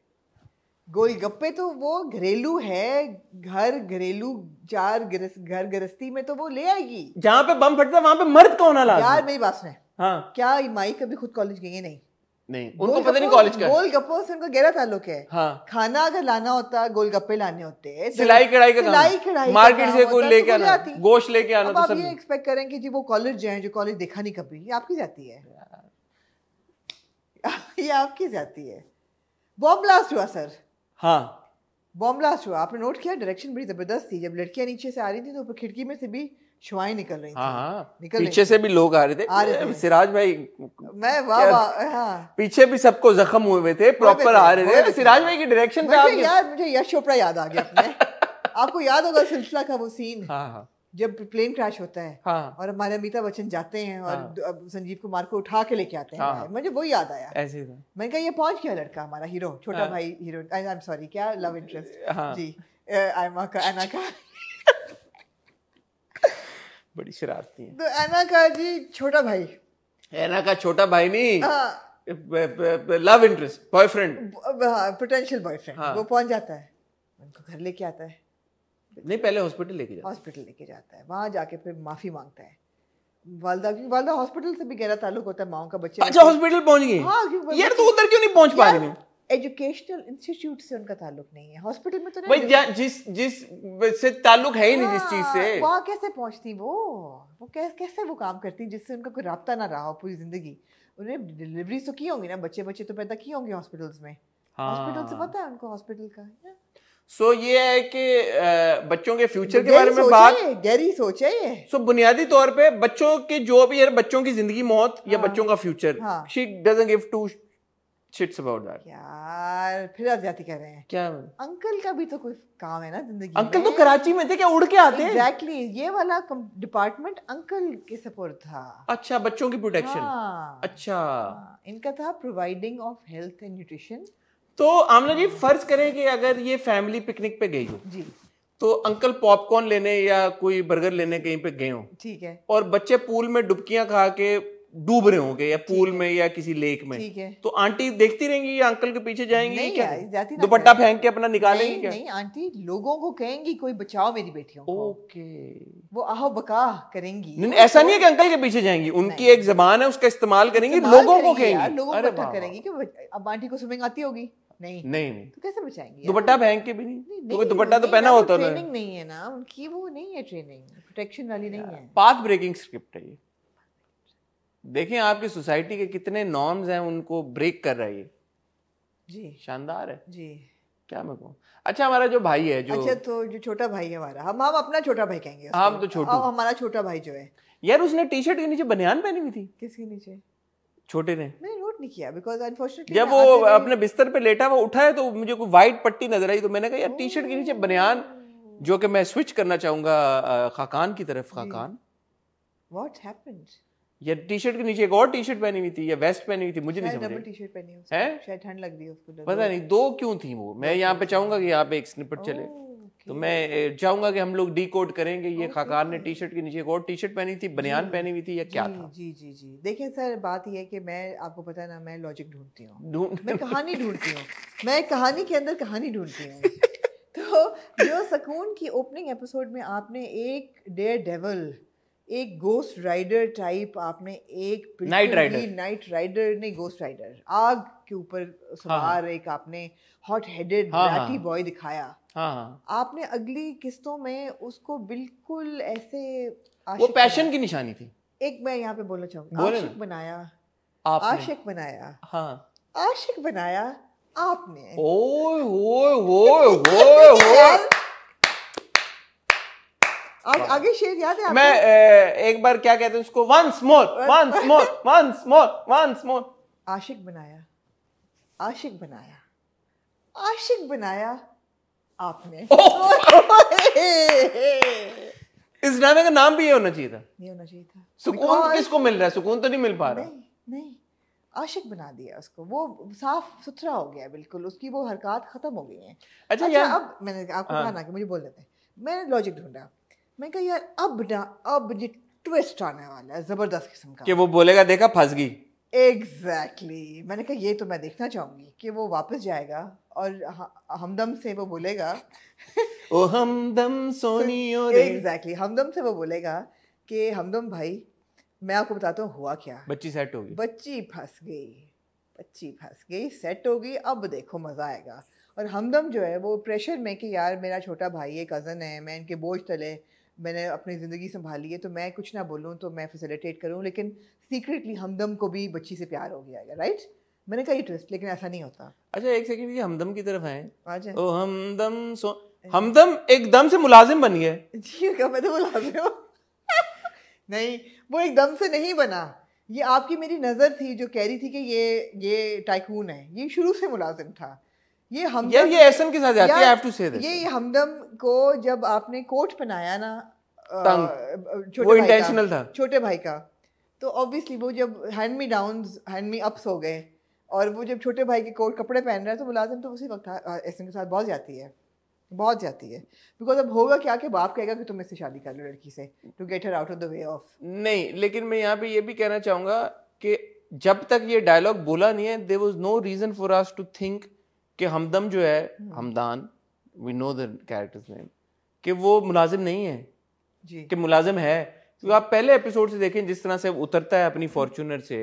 Speaker 2: गोलगप्पे तो वो घरेलू है, घरेलू घर गृहस्थी में तो वो ले आएगी।
Speaker 1: जहाँ पे बम फटता है वहां पे मर्द कौन है?
Speaker 2: यार मेरी बात सुने,
Speaker 1: हाँ,
Speaker 2: क्या माई कभी खुद कॉलेज गई है? नहीं,
Speaker 1: उनको पता नहीं कॉलेज का।
Speaker 2: गोलगप्पों से उनका गहरा ताल्लुक है।
Speaker 1: हाँ,
Speaker 2: खाना अगर लाना होता, गोलगप्पे लाने होते,
Speaker 1: सिलाई कढ़ाई का काम, मार्केट से कोई लेके आना, गोश्त लेके आना,
Speaker 2: तो आप ये एक्सपेक्ट करें कि जी वो कॉलेज जाए जो कॉलेज देखा नहीं कभी, ये आपकी जाती है, ये आपकी जाती है। बॉम्ब ब्लास्ट हुआ सर,
Speaker 1: हाँ
Speaker 2: बॉम्ब ब्लास्ट हुआ, आपने नोट किया? डायरेक्शन बड़ी जबरदस्त थी, जब लड़कियां नीचे से आ रही थी तो ऊपर खिड़की में से भी शुआएं निकल रही थी।
Speaker 1: हाँ, पीछे से भी लोग आ रहे थे। सिराज भाई,
Speaker 2: मैं वाह,
Speaker 1: पीछे भी सबको जख्म हुए थे, प्रॉपर आ रहे थे। सिराज भाई की डायरेक्शन पे
Speaker 2: यार मुझे यश चोपड़ा याद आ गया अपने। आपको याद होगा सिलसिला का वो सीन, जब प्लेन क्रैश होता है और हमारे अमिताभ बच्चन जाते हैं और संजीव कुमार को उठा के लेके आते हैं, मुझे वो याद आया। मैंने कहा ये पहुंच गया लड़का हमारा हीरो, छोटा भाई हीरो, आई एम सॉरी क्या लव इंटरेस्ट जी, एना का
Speaker 1: बड़ी शरारती है।
Speaker 2: तो एना का जी छोटा भाई,
Speaker 1: एना का छोटा भाई नहीं, love interest, boyfriend,
Speaker 2: potential boyfriend, वो पहुंच जाता है, उनको घर लेके आता है,
Speaker 1: नहीं पहले हॉस्पिटल लेके जाता है,
Speaker 2: वहां जाके फिर माफी मांगता है। वालदा हॉस्पिटल से भी गहरा ताल्लुक होता है माओं का बच्चे।
Speaker 1: अच्छा हॉस्पिटल पहुंच गई।
Speaker 2: हाँ,
Speaker 1: यार तो उधर क्यों नहीं पहुंच पा रही?
Speaker 2: एजुकेशनल इंस्टीट्यूट से उनका ताल्लुक नहीं है, हॉस्पिटल में तो नहीं।
Speaker 1: भाई जिस से ताल्लुक है ही नहीं, जिस चीज से,
Speaker 2: वहाँ कैसे पहुंचती वो कैसे वो काम करती जिससे उनका कोई राब्ता ना रहा हो पूरी जिंदगी। उन्हें डिलीवरी तो की होंगी ना, बच्चे तो पैदा किए होंगे हॉस्पिटल्स में। हॉस्पिटल से पता है उनको हॉस्पिटल का।
Speaker 1: सो ये है कि बच्चों के फ्यूचर के बारे में बात
Speaker 2: गहरी सोच है ये।
Speaker 1: सो बुनियादी तौर पे बच्चों के जो भी है, बच्चों की जिंदगी मौत या बच्चों का future, she doesn't give two shits about that.
Speaker 2: यार फिर आप जाती कर रहे हैं
Speaker 1: क्या?
Speaker 2: अंकल का भी तो कोई काम है ना जिंदगी में।
Speaker 1: अंकल तो कराची में थे, क्या उड़ के आते हैं?
Speaker 2: एग्जैक्टली, ये वाला डिपार्टमेंट अंकल के सपोर्ट था।
Speaker 1: अच्छा, बच्चों की प्रोटेक्शन। अच्छा,
Speaker 2: इनका था providing of health and nutrition.
Speaker 1: तो आमना जी फर्ज करें कि अगर ये फैमिली पिकनिक पे गई हो जी, तो अंकल पॉपकॉर्न लेने या कोई बर्गर लेने कहीं पे गए हो, ठीक है, और बच्चे पूल में डुबकियां खा के डूब रहे होंगे या पूल में या किसी लेक में, ठीक है, तो आंटी देखती रहेंगी या अंकल के पीछे जाएंगी? क्या दुपट्टा फेंक के अपना निकालेंगी? क्या
Speaker 2: नहीं, आंटी लोगों को कहेंगी कोई बचाओ मेरी बेटियों को।
Speaker 1: ओके,
Speaker 2: वो आहो बका करेंगी।
Speaker 1: नहीं, ऐसा नहीं है कि अंकल के पीछे जाएंगी, उनकी एक जबान है उसका इस्तेमाल करेंगी, लोगों को कहेंगी,
Speaker 2: लोगों को इकट्ठा करेंगी कि अब आंटी को स्विमिंग आती होगी। नहीं तो कैसे बचाएंगे?
Speaker 1: दुपट्टा पहन के भी नहीं, क्योंकि दुपट्टा तो पहना होता है।
Speaker 2: ट्रेनिंग नहीं है ना उनकी, वो नहीं है ट्रेनिंग, प्रोटेक्शन वाली नहीं है।
Speaker 1: पाथ ब्रेकिंग स्क्रिप्ट है ये। देखें आपकी सोसाइटी के कितने नॉर्म्स हैं, उनको ब्रेक कर रहा है ये जी। शानदार है जी, क्या मैं कहूँ। अच्छा, हमारा जो भाई है, जो
Speaker 2: अच्छा, तो जो छोटा भाई है हमारा, हम अपना छोटा भाई कहेंगे,
Speaker 1: हम तो छोटू,
Speaker 2: हमारा छोटा भाई जो है
Speaker 1: यार, उसने टी शर्ट के नीचे बनियान पहनी हुई थी।
Speaker 2: किसके नीचे?
Speaker 1: छोटे ने।
Speaker 2: नहीं, नोट नहीं किया, बिकॉज़ अनफॉर्चुनेटली
Speaker 1: जब वो अपने बिस्तर पे लेटा वो उठा है तो मुझे कोई वाइट पट्टी नजर आई, तो मैंने कहा यार टी शर्ट के नीचे बनियान, जो कि मैं स्विच करना चाहूंगा खाकान की तरफ। Khaqan,
Speaker 2: what happened?
Speaker 1: या टी शर्ट के नीचे एक और टी शर्ट पहनी हुई थी या वेस्ट पहनी हुई थी, मुझे नहीं समझ।
Speaker 2: डबल टी शर्ट पहनी है, शायद ठंड लग रही है उसको,
Speaker 1: पता नहीं दो क्यों थी वो। मैं यहाँ पे चाहूंगा कि यहाँ पे एक स्निपेट चले, तो मैं चाहूंगा कि हम लोग डिकोड करेंगे ये खाकान ने टी शर्ट के नीचे एक और टी शर्ट पहनी थी, बनियान पहनी हुई थी, या क्या था?
Speaker 2: जी जी जी, देखिए सर, बात ये है कि मैं, आपको पता है ना, मैं लॉजिक ढूंढती हूँ, मैं कहानी ढूंढती हूँ, मैं कहानी के अंदर कहानी ढूंढती हूँ। तो जो सकून की ओपनिंग एपिसोड में आपने एक डेयर डेविल, एक गोस्ट राइडर टाइप, आपने एक नाइट राइडर नहीं, गोस्ट राइडर, आग के ऊपर सवार एक आपने हॉट हेडेड ब्रैटी बॉय दिखाया। आपने अगली किस्तों में उसको बिल्कुल ऐसे
Speaker 1: वो पैशन की निशानी थी।
Speaker 2: एक मैं यहाँ पे बोलना चाहूंगा, आशिक बनाया, आशिक बनाया, हाँ, आशिक बनाया आपने।
Speaker 1: ओए ओए ओए ओए,
Speaker 2: आगे शेर याद है आपको?
Speaker 1: मैं एक बार क्या कहते हैं उसको, once more once more once more once more.
Speaker 2: आशिक बनाया, आशिक बनाया, आशिक बनाया आपने।
Speaker 1: इस ड्रामे का नाम भी ये होना चाहिए था।
Speaker 2: नहीं होना चाहिए था।
Speaker 1: सुकून किसको मिल रहा है? सुकून तो नहीं मिल पा रहा।
Speaker 2: नहीं, आशिक बना दिया उसको, वो साफ सुथरा हो गया बिल्कुल, उसकी वो हरकत खत्म हो गई है। अच्छा यार, अब मैंने आपको कहा ना कि मुझे बोल देते हैं, मैंने लॉजिक ढूंढा, मैं कहा यार अब ये ट्विस्ट आने वाला है जबरदस्त किस्म का,
Speaker 1: कि वो बोलेगा देखा फंस गई।
Speaker 2: एग्जैक्टली, मैंने कहा ये तो मैं देखना चाहूंगी कि वो वापस जाएगा और हमदम से वो बोलेगा
Speaker 1: ओ हमदम सोनियो रे।
Speaker 2: एग्जैक्टली, हमदम से वो बोलेगा कि हमदम भाई, मैं आपको बताता हूँ हुआ क्या।
Speaker 1: बच्ची सेट हो गई,
Speaker 2: बच्ची फंस गई, सेट हो गई, अब देखो मजा आएगा। और हमदम जो है वो प्रेशर में कि यार मेरा छोटा भाई है, कज़न है, मैं इनके बोझ तले मैंने अपनी ज़िंदगी संभाली है, तो मैं कुछ ना बोलूँ तो मैं फैसिलिटेट करूँ, लेकिन सीक्रेटली हमदम को भी बच्ची से प्यार हो गया है, राइट? मैंने कहा ये ट्विस्ट, लेकिन ऐसा नहीं होता।
Speaker 1: अच्छा एक सेकंड, ये हमदम की तरफ आए। ओ हमदम एकदम से मुलाजिम बन गया।
Speaker 2: जी क्या मैं तो मुलाजिम हूँ? नहीं, वो एकदम से नहीं बना, ये आपकी मेरी नज़र थी जो कह रही थी कि ये टाइकून है, ये शुरू से मुलाजिम था। ये हमदम,
Speaker 1: ये एहसन के साथ जाती है, I have to say this।
Speaker 2: ये हमदम को जब आपने कोट पहनाया ना,
Speaker 1: वो इंटेंशनल था
Speaker 2: छोटे भाई का, तो ऑब्वियसली वो जब हैंड मी डाउन्स हैंड मी अप्स हो गए, और वो जब छोटे भाई के कोट कपड़े पहन रहा है, तो मुलाजिम तो उसी वक्त एहसन के साथ बहुत जाती है, बिकॉज अब होगा क्या कि बाप कहेगा कि तुम इससे शादी कर लो लड़की से, to get her out of the way off.
Speaker 1: नहीं, लेकिन मैं यहाँ पे ये भी कहना चाहूंगा कि जब तक ये डायलॉग बोला नहीं है, there was no reason for us to think कि हमदम जो है, Hamdan, we know the characters name, कि वो मुलाजिम नहीं है जी, कि मुलाजिम है। तो आप पहले एपिसोड से देखें जिस तरह से उतरता है अपनी फॉर्च्यूनर से,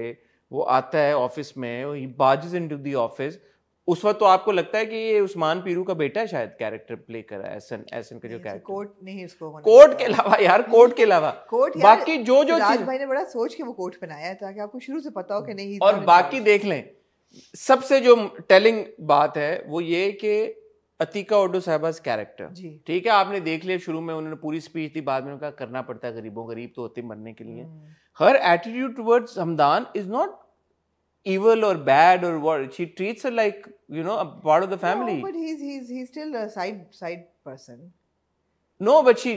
Speaker 1: वो आता है ऑफिस में, ही बार्जेस इनटू द ऑफिस, उस वक्त तो आपको लगता है कि ये उस्मान पीरू का बेटा है शायद, कैरेक्टर प्ले करा है एहसन का जो कैरेक्टर।
Speaker 2: कोर्ट नहीं इसको होना,
Speaker 1: कोर्ट के अलावा यार, कोर्ट के अलावा बाकी जो
Speaker 2: राज भाई ने बड़ा सोच के वो कोर्ट बनाया है ताकि आपको शुरू से पता हो कि नहीं।
Speaker 1: और बाकी देख लें, सबसे जो टेलिंग बात है वो ये कि अतीका ओडो साहबा's कैरेक्टर, ठीक है, आपने देख लिया शुरू में उन्होंने पूरी स्पीच दी, बाद में उनका करना पड़ता है गरीबों, गरीब तो होते मरने के लिए। Her attitude towards Hamdan is not evil or bad or what, she treats her like, you know, a part of the family.
Speaker 2: No, but he's still a side person.
Speaker 1: No, but she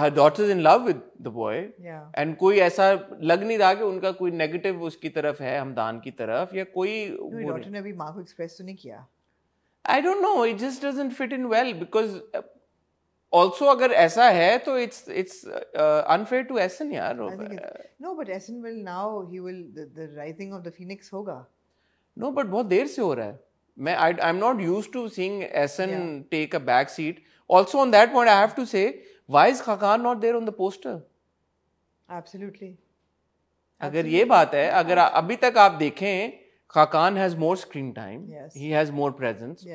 Speaker 1: her daughter's in love with the boy.
Speaker 2: Yeah.
Speaker 1: And कोई ऐसा लग नहीं रहा कि उनका कोई negative उसकी तरफ है, हमदान की तरफ, या कोई
Speaker 2: डॉटर ने भी माँ को एक्सप्रेस तो नहीं किया।
Speaker 1: I don't know, it just doesn't fit in well because also अगर ऐसा है तो it's unfair to Ehsan यार।
Speaker 2: No, but Ehsan will now, he will, the rising of the phoenix होगा।
Speaker 1: No, but बहुत देर से हो रहा है। I'm not used to seeing Ehsan take a back seat. Also on that point I have to say, why is Khaqan not there on the poster?
Speaker 2: Absolutely.
Speaker 1: अगर ये बात है, अगर अभी तक आप देखें, Khaqan has more screen time, he has more presence,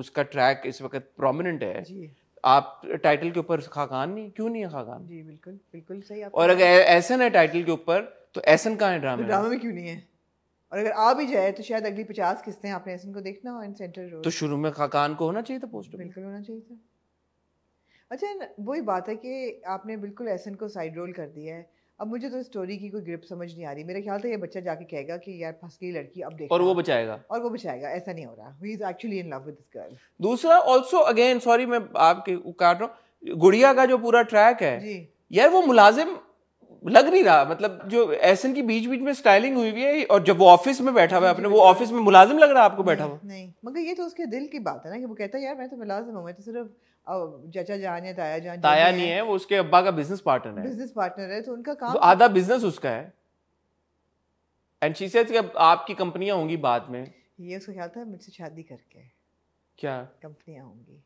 Speaker 1: उसका ट्रैक इस वक्त prominent है, आप टाइटल के ऊपर खाकान नहीं, क्यों नहीं है खाकान?
Speaker 2: जी बिल्कुल बिल्कुल सही। आप
Speaker 1: और अगर एहसन है टाइटल के ऊपर तो एहसन कहाँ है ड्रामे?
Speaker 2: ड्रामे में क्यों नहीं है? और अगर आ भी जाए तो शायद अगली 50 किस्तें आपने एहसन को देखना हो इन सेंटर रोल।
Speaker 1: तो शुरू में खाकान को होना चाहिए था पोस्टर।
Speaker 2: बिल्कुल होना चाहिए था। अच्छा वही बात है कि आपने बिल्कुल एहसन को साइड रोल कर दिया है। अब मुझे तो स्टोरी की कोई ग्रिप समझ नहीं आ रही। मेरे ख्याल से ये बच्चा जाके कहेगा कि यार फंस गई लड़की, अब देखो,
Speaker 1: और वो बचाएगा।
Speaker 2: ऐसा नहीं हो रहा। He is actually in love with this girl.
Speaker 1: दूसरा ऑल्सो अगेन, सॉरी मैं आपके काट रहा हूँ, गुड़िया का जो पूरा ट्रैक है जी, यार वो मुलाजिम लग नहीं रहा। मतलब जो एहसन की बीच बीच में स्टाइलिंग हुई हुई है, और जब वो ऑफिस में बैठा हुआ है अपने, वो ऑफिस में मुलाजिम लग रहा है आपको बैठा हुआ?
Speaker 2: नहीं, मगर ये तो उसके दिल की बात है ना कि वो कहता है यार मैं तो मुलाजिम हूँ, मैं तो सिर्फ चाचा जान या ताया
Speaker 1: नहीं है, वो उसके अब्बा का बिजनेस पार्टनर है,
Speaker 2: तो उनका काम
Speaker 1: आधा बिजनेस उसका है। एंड शी सेड कि आपकी कंपनियां होंगी बाद में।
Speaker 2: ये उसका ख्याल था मुझसे शादी करके
Speaker 1: क्या
Speaker 2: कंपनियां होंगी।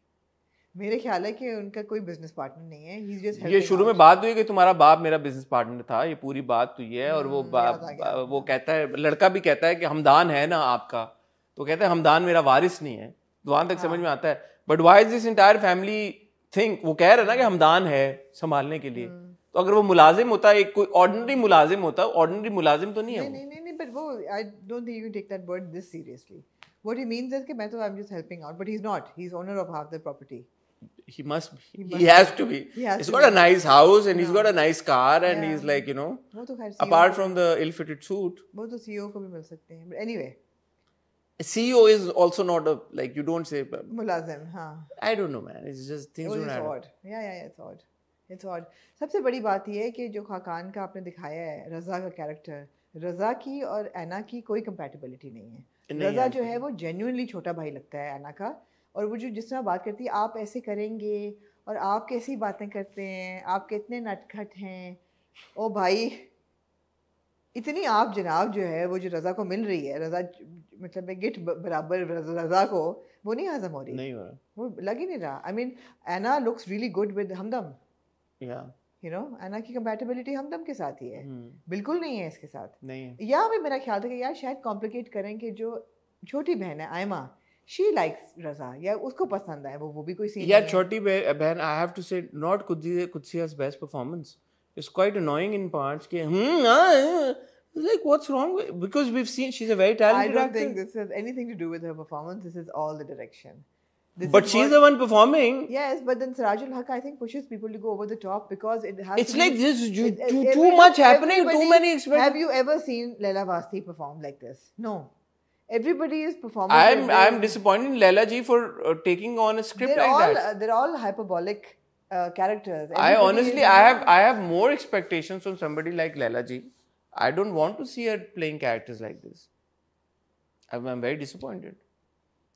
Speaker 2: मेरे ख्याल है कि उनका कोई बिजनेस पार्टनर नहीं है। ही जस्ट
Speaker 1: ये शुरू में बात हुई कि तुम्हारा बाप मेरा बिजनेस पार्टनर था, ये पूरी बात हुई है। और वो कहता है, लड़का भी कहता है कि हमदान है ना आपका, तो कहता है हमदान मेरा वारिस नहीं है। वहां तक समझ में आता है। But why is this entire family thing? वो कह रहा है ना कि हमदान है संभालने के लिए। तो अगर वो मुलाजिम होता, एक कोई ऑर्डिनरी मुलाजिम होता, ऑर्डिनरी मुलाजिम तो नहीं है।
Speaker 2: नहीं, बट वो I don't think you can take that word this seriously. What he means is कि मैं तो I am just helping out, but he is not. He is owner of half the property.
Speaker 1: He must be. He has to be. He's got a nice house and he's got a nice car and he's like, you know, apart from the ill-fitted suit.
Speaker 2: वो तो CEO को भी मिल सकते हैं. But anyway.
Speaker 1: CEO is also not a, like, you don't say
Speaker 2: मुलाजिम, हाँ.
Speaker 1: I don't know, man. It's just things don't add up.
Speaker 2: Yeah, it's odd. It's odd. सबसे बड़ी बात ये है कि जो खाकान का आपने दिखाया है, रज़ा का कैरेक्टर, रज़ा की और ऐना की कोई कंपैटिबिलिटी नहीं है. रज़ा जो है वो जेन्युइनली छोटा भाई लगता है ऐना का. और वो जो जिस तरह बात करती है, आप ऐसे करेंगे और आप कैसी बातें करते हैं, आप कितने नटखट हैं, ओ भाई इतनी आप जनाब जो है वो जो रज़ा को मिल रही है, रज़ा मतलब गिट बराबर रज़ा को वो नहीं हजम हो रही,
Speaker 1: नहीं हो रहा, वो
Speaker 2: लग ही नहीं रहा. I mean Aina looks really good with Hamdam, you know, Aina की कंपैटिबिलिटी हमदम के साथ ही है, बिल्कुल नहीं है इसके साथ, नहीं है. या भी मेरा ख्याल था कि यार शायद कॉम्प्लिकेट करें कि जो छोटी बहन है आयमा, she likes Raza, या उसको पसंद है वो भी कोई सीन
Speaker 1: यार छोटी बहन. I have to say not Qudsiya's best performance. It's quite annoying in parts के like what's wrong with, because we've seen she's a very talented
Speaker 2: actor. I don't think this has anything to do with her performance. This is all the direction.
Speaker 1: But she's the one performing.
Speaker 2: Yes, but then Sirajul Haq I think pushes people to go over the top because it has.
Speaker 1: It's like this too much happening, too many expectations.
Speaker 2: Have you ever seen Laila Vasti perform like this? No. Everybody is performing.
Speaker 1: I'm disappointed in Laila ji for taking on a script that.
Speaker 2: They're all hyperbolic characters.
Speaker 1: Everybody I have more expectations from somebody like Laila ji. I don't want to see her playing characters like this. I'm very disappointed.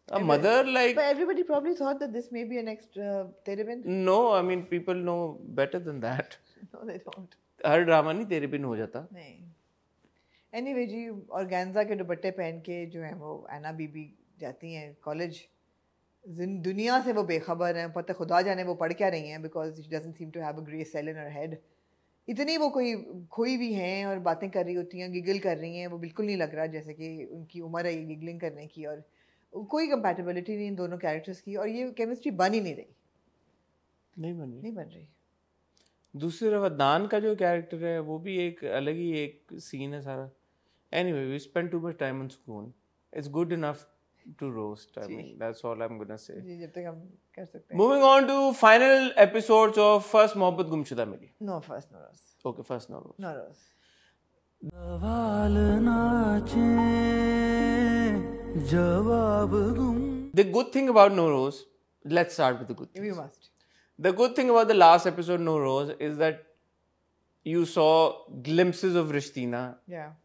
Speaker 1: A mother like.
Speaker 2: But everybody probably thought that this may be an extra Tere Bin.
Speaker 1: No, I mean people know better than that.
Speaker 2: No, they don't.
Speaker 1: Her drama नहीं Tere Bin हो जाता.
Speaker 2: नहीं. Anyway जी, organza के दुपट्टे पहन के जो है वो ऐना बीबी जाती हैं कॉलेज. दुनिया से वो बेखबर हैं, पता खुदा जाने वो पढ़ क्या रही हैं, because she doesn't seem to have a grey cell in her head. इतनी वो कोई खोई भी हैं और बातें कर रही होती हैं, गिगल कर रही हैं, वो बिल्कुल नहीं लग रहा जैसे कि उनकी उम्र है गिगलिंग करने की, और कोई कंपैटिबिलिटी नहीं इन दोनों कैरेक्टर्स की, और ये केमिस्ट्री बन ही नहीं रही, नहीं बन रही।
Speaker 1: दूसरी तरफ अदनान का जो कैरेक्टर है वो भी एक अलग ही एक सीन है सारा। Anyway we spend too much time on Sukoon, it's good enough to roast. I mean, that's all I'm gonna say.
Speaker 2: जी, जब तक हम कर सकते हैं।
Speaker 1: Moving on to final episodes of First Mohabbat Gumshuda Mili.
Speaker 2: No first, no rose.
Speaker 1: Okay, first no rose.
Speaker 2: No rose.
Speaker 1: The good thing about No Rose, let's start with the good things.
Speaker 2: You must.
Speaker 1: The good thing about the last episode No Rose is that you saw glimpses of Rishtina.
Speaker 2: Yeah.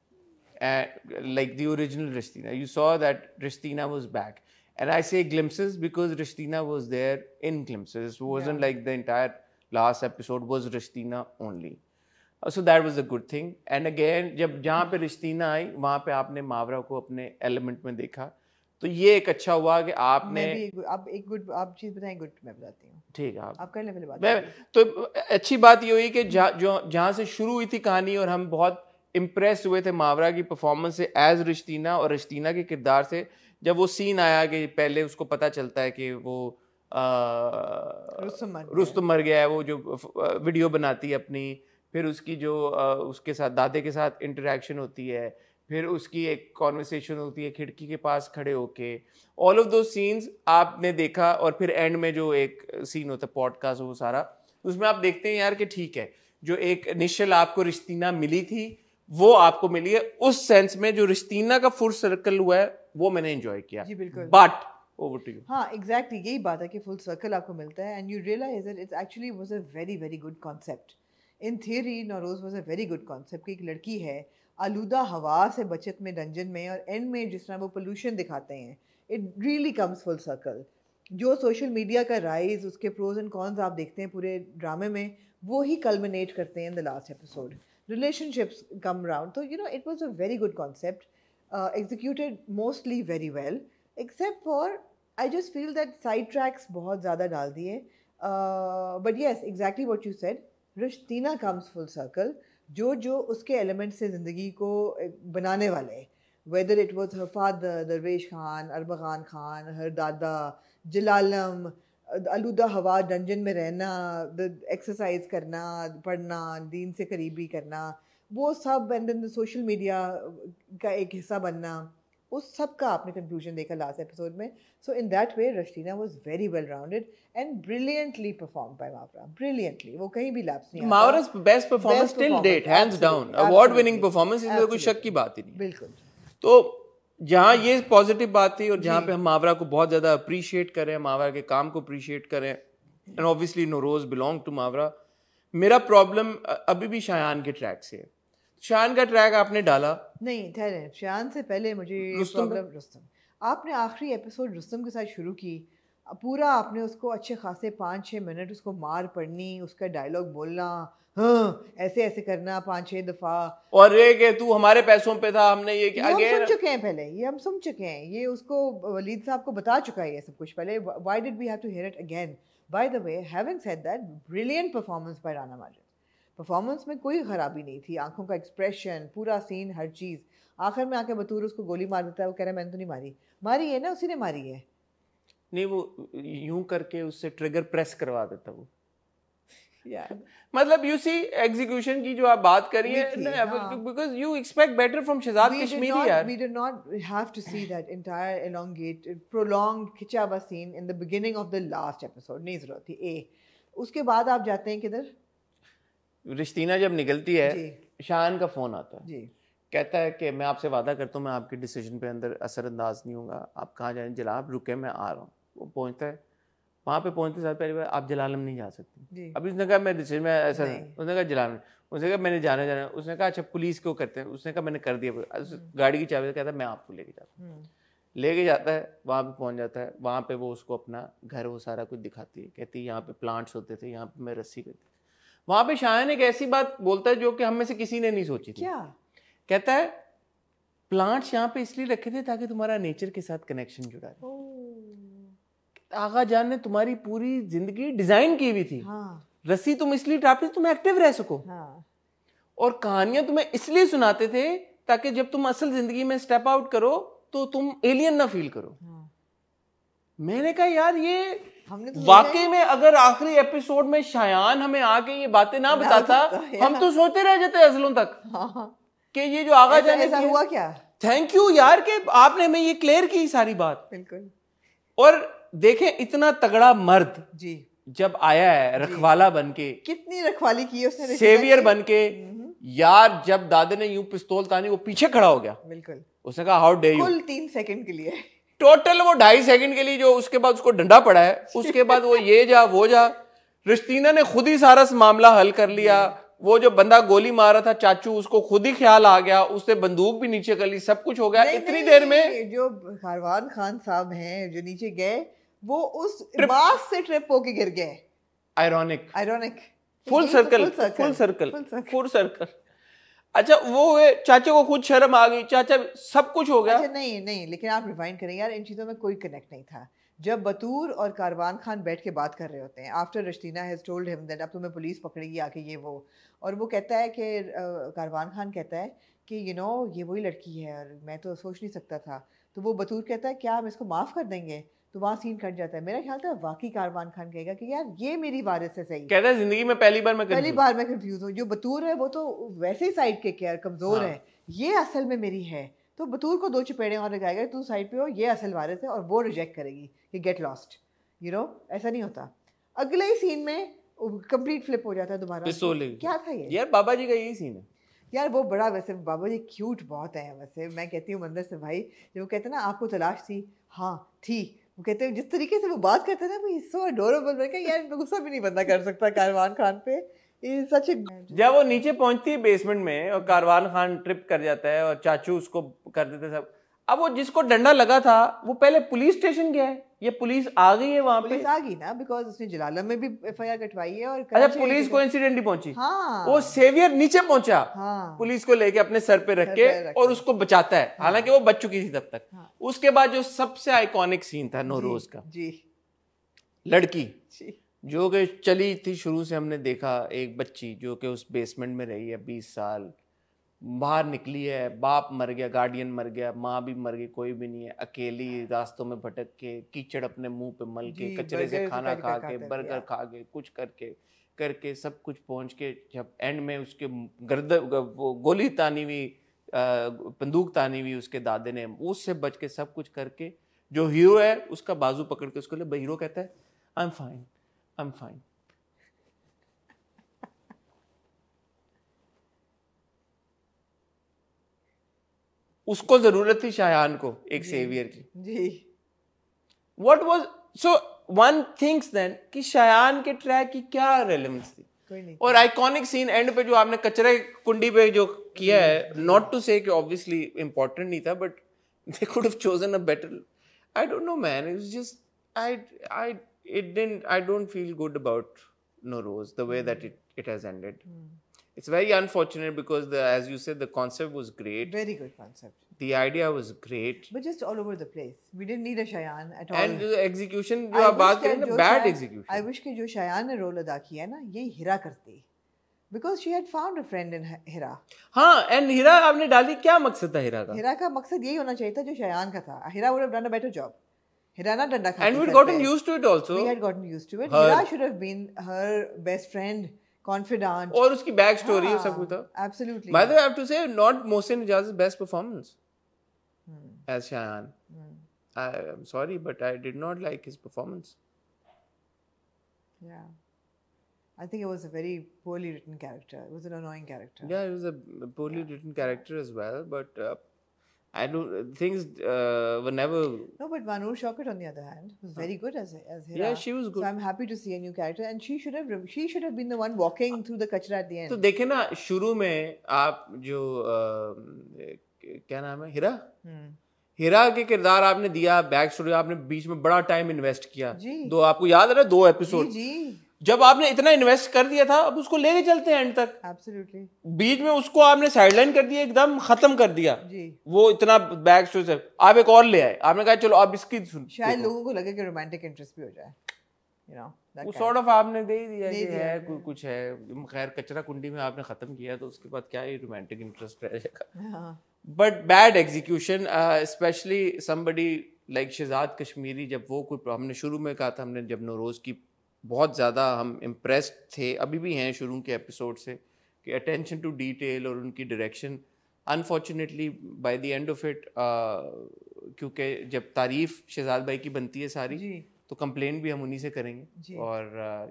Speaker 1: Like the original Rishtina. You saw that Rishtina was back. And I say glimpses because Rishtina was there in glimpses. It wasn't like the entire last episode was Rishtina only. So that was a good thing. And again, जहाँ पे Rishtina आई, वहाँ पे आपने मावरा को अपने element में देखा. तो ये एक अच्छा हुआ कि आपने
Speaker 2: आप चीज़ बताएं, गुड मैं बताती हूँ.
Speaker 1: ठीक है,
Speaker 2: आप कर लें पहले बात.
Speaker 1: तो अच्छी बात ये हुई कि जहाँ से शुरू हुई थी कहानी और हम बहुत इम्प्रेस हुए थे मावरा की परफॉर्मेंस से एज रिश्तीना और रिश्तीना के किरदार से. जब वो सीन आया कि पहले उसको पता चलता है कि वो रुस्तम मर गया है, वो जो वीडियो बनाती है अपनी, फिर उसकी जो उसके साथ दादे के साथ इंटरेक्शन होती है, फिर उसकी एक कॉन्वर्सेशन होती है खिड़की के पास खड़े होके, ऑल ऑफ दो सीन्स आपने देखा. और फिर एंड में जो एक सीन होता है पॉडकास्ट, वो सारा उसमें आप देखते हैं यार कि ठीक है, जो एक इनिशियल आपको रिश्तीना मिली थी वो आपको मिली है. उस सेंस में जो रिश्तीना का फुल सर्कल हुआ है वो मैंने एंजॉय किया.
Speaker 2: जी बिल्कुल.
Speaker 1: But over to you.
Speaker 2: हाँ एग्जैक्टली यही बात है कि फुल सर्कल आपको मिलता है and you realise that it's actually was a very very good concept. In theory Nauroz was a very good concept कि एक लड़की है आलूदा हवा से बचत में डंजन में, और एंड में जिस तरह वो पोल्यूशन दिखाते हैं, it really comes full circle. जो सोशल मीडिया का राइज, उसके प्रोज एंड कॉन्स आप देखते हैं पूरे ड्रामे में, वो ही कल्मिनेट करते हैं in the last episode. relationships come round. So, you know, it was a very good concept, executed mostly very well, except for, I just feel that sidetracks बहुत ज़्यादा डाल दिए. But yes, exactly what you said, Rishtina comes full circle. जो उसके element से ज़िंदगी को बनाने वाले, whether it was her father, दरवेश खान, अरबगान खान, her दादा, जलालम, आलूदा हवा, डंजन में रहना, एक्सरसाइज करना, पढ़ना, दीन से करीबी करना, वो सब, एंड देन सोशल मीडिया का एक हिस्सा बनना, उस सब का आपने कंक्लूजन देखा लास्ट एपिसोड में. So in that way Rashtina was very well rounded and brilliantly perform by Mawra. Brilliantly, वो कहीं भी लैप्स नहीं.
Speaker 1: मावरा's best performance till date, hands down, award winning performance, इसमें कोई शक की बात ही नहीं.
Speaker 2: बिल्कुल.
Speaker 1: तो जहाँ ये पॉजिटिव बात थी और जहाँ पे हम मावरा को बहुत ज़्यादा अप्रिशिएट करें, मावरा के काम को अप्रिशिएट करें, and obviously Nauroz belong to Mawra. मेरा प्रॉब्लम अभी भी शायान के ट्रैक से है. शायान का ट्रैक आपने डाला
Speaker 2: नहीं, ठहरे, शायान से पहले मुझे प्रॉब्लम रुस्तम. आपने आखिरी एपिसोड रुस्तम के साथ शुरू की, पूरा आपने उसको अच्छे खासे 5-6 मिनट उसको मार पड़नी, उसका डायलॉग बोलना, हाँ ऐसे ऐसे करना 5-6 दफा, और
Speaker 1: ये कि तू हमारे पैसों पे था, हमने ये
Speaker 2: हम सुन चुके हैं पहले, ये हम सुन चुके हैं, ये उसको वलीद साहब को बता चुका है ये सब कुछ पहले. Why did we have to hear it again? By the way, having said that, brilliant performance by Rana Majid. Performance में कोई खराबी नहीं थी, आंखों का एक्सप्रेशन, पूरा सीन, हर चीज़. आखिर में आके बतूर उसको गोली मार देता है, वो कह रहा है मैंने तो नहीं मारी. मारी है ना, उसी ने मारी है.
Speaker 1: नहीं, वो यूं करके उससे ट्रिगर प्रेस करवा देता वो.
Speaker 2: Yeah.
Speaker 1: मतलब you see एग्जीक्यूशन की जो आप बात करिए, because you expect better from Shahzad Kashmiri यार.
Speaker 2: We did not have to see that entire elongated, prolonged, खिंचा हुआ scene in the beginning of the last episode. नहीं ज़रूरत थी. उसके बाद आप जाते हैं किधर?
Speaker 1: रिश्तीना जब निकलती है, शान का फोन आता है,
Speaker 2: जी. कहता
Speaker 1: है कि मैं आपसे वादा करता हूँ मैं आपके डिसीजन पे अंदर असरअंदाज नहीं होगा, आप कहाँ जाएं जनाब, रुके मैं आ रहा हूँ. वो पहुँचता है, वहाँ पे पहुँचते साथ पहली बार आप जलालम नहीं जा सकते. अभी उसने कहा मैं डिसीजन में ऐसा, उसने कहा जलालम, उसने कहा मैंने जाना, उसने कहा अच्छा पुलिस को करते हैं, उसने कहा मैंने कर दिया. गाड़ी की चाबी कहता है मैं आपको लेके जाता हूँ. लेके जाता है, वहाँ पे पहुँच जाता है, वहाँ पे वो उसको अपना घर वो सारा कुछ दिखाती है, कहती है यहाँ पे प्लांट्स होते थे, यहाँ पे मैं रस्सी करती. वहाँ पे शायन एक ऐसी बात बोलता है जो कि हम में से किसी ने नहीं सोची थी.
Speaker 2: क्या
Speaker 1: कहता है? प्लांट्स यहाँ पे इसलिए रखे थे ताकि तुम्हारा नेचर के साथ कनेक्शन जुड़ा रहे. आगा जान ने तुम्हारी पूरी जिंदगी डिजाइन की हुई थी.
Speaker 2: हाँ.
Speaker 1: रस्सी तुम इसलिए टापते तुम एक्टिव रह सको.
Speaker 2: हाँ.
Speaker 1: और कहानियां तुम्हें इसलिए सुनाते थे ताकि जब तुम असल जिंदगी में स्टेप आउट करो तो तुम एलियन ना फील करो। मैंने कहा यार ये तो वाकई में अगर आखिरी एपिसोड में शायान हमें आके ये बातें ना बताता, हम तो सोते रह जाते अजलों तक कि ये जो आगा जाने
Speaker 2: ऐसा हुआ क्या।
Speaker 1: थैंक यू यार कि आपने हमें ये क्लियर की सारी बात।
Speaker 2: बिल्कुल।
Speaker 1: और देखें इतना तगड़ा मर्द
Speaker 2: जी
Speaker 1: जब आया है रखवाला बनके,
Speaker 2: कितनी रखवाली की उसने,
Speaker 1: सेवियर बनके। यार जब दादे ने यूं पिस्तौल तानी वो पीछे खड़ा हो गया।
Speaker 2: बिल्कुल।
Speaker 1: उसने कहा हाउ डे यू।
Speaker 2: कुल 3 सेकंड के लिए,
Speaker 1: टोटल वो 2.5 सेकंड के लिए, जो उसके बाद उसको डंडा पड़ा है, उसके बाद वो ये जा वो जा। रिश्तीना ने खुद ही सारा मामला हल कर लिया। वो जो बंदा गोली मार रहा था चाचू, उसको खुद ही ख्याल आ गया, उसने बंदूक भी नीचे कर ली, सब कुछ हो गया इतनी देर में।
Speaker 2: जो कारवान खान साहब हैं जो नीचे गए, वो उस बास से ट्रिप होके गिर गए। Ironic full circle. अच्छा वो चाचा को खुद शर्म आ गई, चाचा सब कुछ हो गया। अच्छा नहीं, लेकिन आप रिवाइंड करें यार, इन चीज़ों में कोई कनेक्ट नहीं था। जब बतूर और कारवान खान बैठ के बात कर रहे होते हैं, after Rashtina has told him that अब तुम्हें पुलिस पकड़ेगी आके ये वो, और वो कहता है कि कारवान खान कहता है कि ये वही लड़की है और मैं तो सोच नहीं सकता था। तो वो बतूर कहता है क्या हम इसको माफ़ कर देंगे, तो वहाँ सीन कट जाता है। मेरा ख्याल था वाकई कारवान खान कहेगा कि यार ये मेरी वारिस है। सही
Speaker 1: कहता है जिंदगी में पहली बार मैं
Speaker 2: कंफ्यूज हूँ। जो बतूर है वो तो वैसे ही साइड के केयर कमज़ोर है, ये असल में मेरी है। तो बतूर को 2 चपेड़े और लगाएगा, तू साइड पे हो, ये असल वारिस है, और वो रिजेक्ट करेगी कि गेट लॉस्ट, ऐसा नहीं होता। अगले ही सीन में कंप्लीट फ्लिप हो जाता है दोबारा। क्या था ये
Speaker 1: यार, बाबा जी का यही सीन है
Speaker 2: यार। वो बड़ा, वैसे बाबा जी क्यूट बहुत है वैसे। मैं कहती हूँ मंदिर से भाई, जो कहते हैं ना आपको तलाश थी, हाँ थी। वो कहते हैं जिस तरीके से वो बात करते थे ना, सो अडोरेबल। मैं कहा यार गुस्सा भी नहीं बंदा कर सकता कारवान खान पे। सच।
Speaker 1: जब वो नीचे पहुंचती है बेसमेंट में और कारवान खान ट्रिप कर जाता है और चाचू उसको कर देते सब। अब वो जिसको डंडा लगा था वो पहले पुलिस स्टेशन गया है, ये पुलिस आ गई है वहां पे।
Speaker 2: पुलिस आ गई ना, बिकॉज उसने जलालम में भी एफआईआर कटवाई है। और
Speaker 1: अच्छा, पुलिस को इंसिडेंट ही पहुंची।
Speaker 2: हाँ।
Speaker 1: वो सेवियर नीचे पहुंचा,
Speaker 2: हाँ।
Speaker 1: पुलिस को लेके अपने सर पे रख के और उसको बचाता है। हाँ। हालांकि वो बच चुकी थी तब तक। हाँ। उसके बाद जो सबसे आइकॉनिक सीन था नौरोज का,
Speaker 2: जी
Speaker 1: लड़की जो कि चली थी शुरू से, हमने देखा एक बच्ची जो कि उस बेसमेंट में रही है 20 साल, बाहर निकली है, बाप मर गया, गार्डियन मर गया, माँ भी मर गई, कोई भी नहीं है, अकेली रास्तों में भटक के, कीचड़ अपने मुंह पे मल के, कचरे से खाना खा के, बर्गर खा के, कुछ करके सब कुछ पहुंच के, जब एंड में उसके वो गोली तानी हुई, बंदूक तानी हुई उसके दादे ने, उससे बच के सब कुछ करके जो हीरो है उसका बाजू पकड़ के उसको ले, हीरो कहता है आई एम फाइन। उसको जरूरत थी शायान को, एक सेवियर की।
Speaker 2: जी।
Speaker 1: What was so one thinks then कि शायान के ट्रैक की क्या रेलेवेंस थी?
Speaker 2: कोई नहीं।
Speaker 1: और आइकॉनिक सीन एंड पे जो आपने कचरे कुंडी पे जो किया है, नॉट टू से कि ऑब्वियसली इंपॉर्टेंट नहीं था, but they could have chosen a better. I don't know, man. It was just I don't feel good about Nowroz the way that it has ended. It's very unfortunate because as you said, the concept was great.
Speaker 2: Very good concept.
Speaker 1: The idea was great.
Speaker 2: But just all over the place. We didn't need a Shayan at all.
Speaker 1: And the execution, जो आप बात करें ना, bad execution.
Speaker 2: I wish कि जो शायान ने role अदा किया ना, ये हीरा करती. Because she had found a friend in Hira.
Speaker 1: हाँ, and हीरा आपने डाली, क्या मकसद था हीरा का?
Speaker 2: हीरा का मकसद यही होना चाहिए था जो शायान का था. Hira would have done a better job. Hira ना डंडा खाती.
Speaker 1: And we'd gotten used to it also.
Speaker 2: We had gotten used to it. Hira should have been her best friend. Confidant.
Speaker 1: और उसकी बैक स्टोरी सब कुछ था.
Speaker 2: Absolutely.
Speaker 1: By the way, I have to say, not Mohsin Ijaz's best performance as Shayan. I'm sorry, but I did not like his performance.
Speaker 2: Yeah, I think it was a very poorly written character. It was an annoying character.
Speaker 1: Yeah, it was a poorly written character as well, but I don't things were never.
Speaker 2: No, but Vanur Shaukat on the other hand was very good as Hira.
Speaker 1: Yeah, she was good.
Speaker 2: So I'm happy to see a new character, and she should have been the one walking through the kachra at the end.
Speaker 1: तो देखे ना, शुरू में आप जो क्या नाम है, हीरा के किरदार आपने दिया, बैक स्टोरी आपने बीच में बड़ा टाइम इन्वेस्ट किया. दो आपको याद है ना, 2 एपिसोड.
Speaker 2: जी.
Speaker 1: जब आपने इतना इन्वेस्ट कर दिया था, अब उसको लेके चलते हैं एंड तक.
Speaker 2: Absolutely.
Speaker 1: बीच में उसको आपने साइडलाइन कर दिया, एकदम खत्म कर दिया.
Speaker 2: जी.
Speaker 1: वो इतना बैक स्टोरी से आप एक और ले आए, आपने कहा चलो अब इसकी सुन.
Speaker 2: शायद लोगों को लगे कि रोमांटिक इंटरेस्ट भी हो जाए,
Speaker 1: वो सॉर्ट ऑफ आपने दे ही दिया कि है कुछ है, खैर कचरा कुंडी में आपने खत्म किया तो उसके बाद क्या ही रोमांटिक इंटरेस्ट रह जाएगा। But bad execution, specially somebody like Shahzad Kashmiri, जब वो कोई हमने शुरू में कहा था, हमने जब नौरोज़ की बहुत ज़्यादा हम इम्प्रेस्ड थे, अभी भी हैं शुरू के एपिसोड से, कि अटेंशन टू डिटेल और उनकी direction, unfortunately by the end of it, क्योंकि जब तारीफ शहजाद भाई की बनती है सारी जी, तो कंप्लेन भी हम उन्हीं से करेंगे, और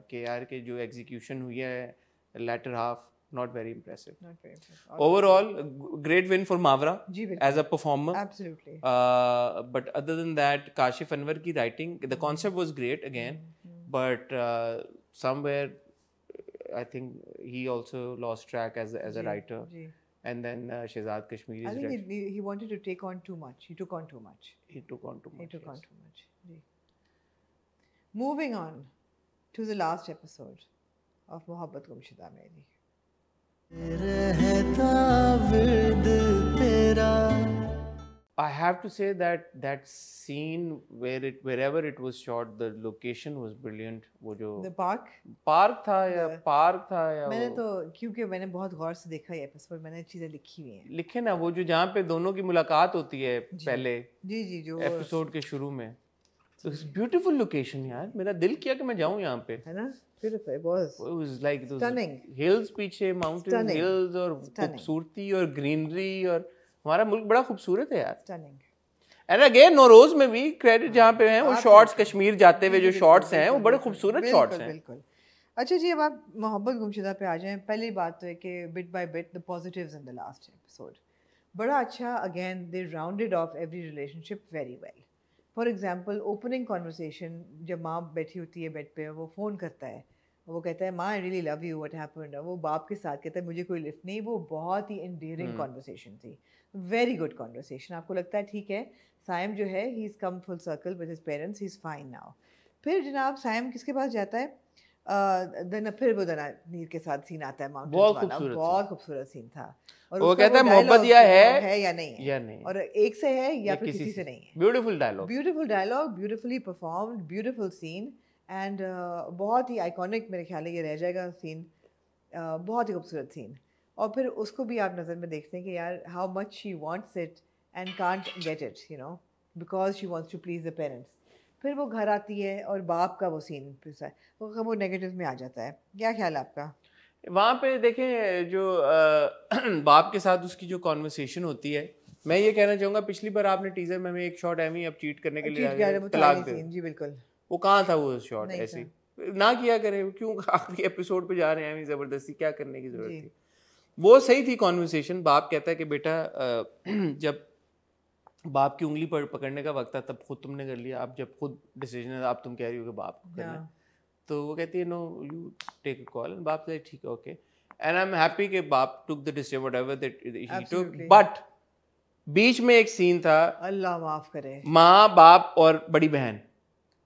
Speaker 1: के यार के जो एग्जीक्यूशन हुई है later half, not very impressive. Overall, great win for Mavra as a performer.
Speaker 2: Absolutely.
Speaker 1: But other than that, Kashif Anwar ki writing, the concept was great again, but somewhere I think he also lost track as a writer. And then Shehzad Kashmiri.
Speaker 2: I think he wanted to take on too much. He took on too much.
Speaker 1: He took on too much.
Speaker 2: Moving on to the last episode of Mohabbat Gumshida Meri.
Speaker 1: I have to say that scene wherever it was shot, the location was brilliant. वो जो
Speaker 2: the park
Speaker 1: था या
Speaker 2: मैंने तो, क्योंकि मैंने बहुत गौर से देखा ये एपिसोड, मैंने चीजें लिखी हुई हैं,
Speaker 1: लिखे ना, वो जो जहाँ पे दोनों की मुलाकात होती है पहले
Speaker 2: जी जो
Speaker 1: एपिसोड के शुरू में, तो ब्यूटीफुल लोकेशन यार, मेरा दिल किया कि मैं जाऊँ यहाँ पे,
Speaker 2: है ना, beautiful, it was
Speaker 1: like those
Speaker 2: stunning
Speaker 1: hills पीछे, mountain hills और खूबसूरती और ग्रीनरी, और हमारा मुल्क बड़ा खूबसूरत है यार,
Speaker 2: stunning.
Speaker 1: एंड अगेन नौरोज में भी क्रेडिट जहाँ पे हैं, वो शॉट्स कश्मीर जाते हुए जो शॉट्स हैं वो बड़े खूबसूरत शॉट्स हैं।
Speaker 2: बिल्कुल। अच्छा जी, अब आप मोहब्बत गुमशुदा पे आ जाएं। पहली बात तो है कि bit by bit the positives in the last episode बड़ा अच्छा, again they rounded off every relationship very well. For example opening conversation, जब माँ बैठी होती है बेड पे, वो फ़ोन करता है, वो कहता है माँ I really love you, what happened, वो बाप के साथ कहता है मुझे कोई लिफ्ट नहीं, वो बहुत ही एंडियरिंग कॉन्वर्सेशन थी, वेरी गुड कॉन्वर्सेशन। आपको लगता है ठीक है साइम जो है he is come full circle with his parents, he is fine now. फिर जनाब साइम किसके पास जाता है, फिर वो दनानीर के साथ सीन आता है माउंटेन वाला, बहुत खूबसूरत सीन था, और
Speaker 1: वो कहता है मोहब्बत या है
Speaker 2: या नहीं है, और एक से है या फिर किसी से नहीं है।
Speaker 1: Beautiful dialogue, beautifully
Speaker 2: performed, beautiful scene, and बहुत ही आइकॉनिक मेरे ख्याल है ये रह जाएगा सीन, बहुत ही खूबसूरत सीन। और फिर उसको भी आप नज़र में देखते हैं कि यार how much she wants it and can't get it, you know, because she wants to please the parents. फिर वो घर आती है और बाप का वो सीन फिर वो नेगेटिव में आ जाता है। क्या ख्याल है आपका
Speaker 1: वहाँ पे? देखें जो बाप के साथ उसकी जो कॉन्वर्सेशन होती है, मैं ये कहना चाहूँगा, पिछली बार आपने टीजर में एक शॉट एमी अब चीट करने के लिए
Speaker 2: तलाक दे, जी बिल्कुल,
Speaker 1: वो कहाँ था वो शॉट? ऐसी ना किया करे, क्यों आखिरी एपिसोड पे जा रहे हैं जबरदस्ती, क्या करने की जरूरत थी? वो सही थी कॉन्वर्सेशन। बाप कहता है कि बेटा जब बाप की उंगली पर पकड़ने का वक्त था तब खुद तुमने कर लिया, अब जब खुद डिसीजन है, आप तुम कह रही हो कि बाप को करना, तो वो कहती है no you take a call, and बाप से ठीक है okay, and I am happy कि बाप took the decision whatever that he took. But बीच में एक सीन था,
Speaker 2: अल्लाह माफ करे,
Speaker 1: माँ बाप और बड़ी बहन,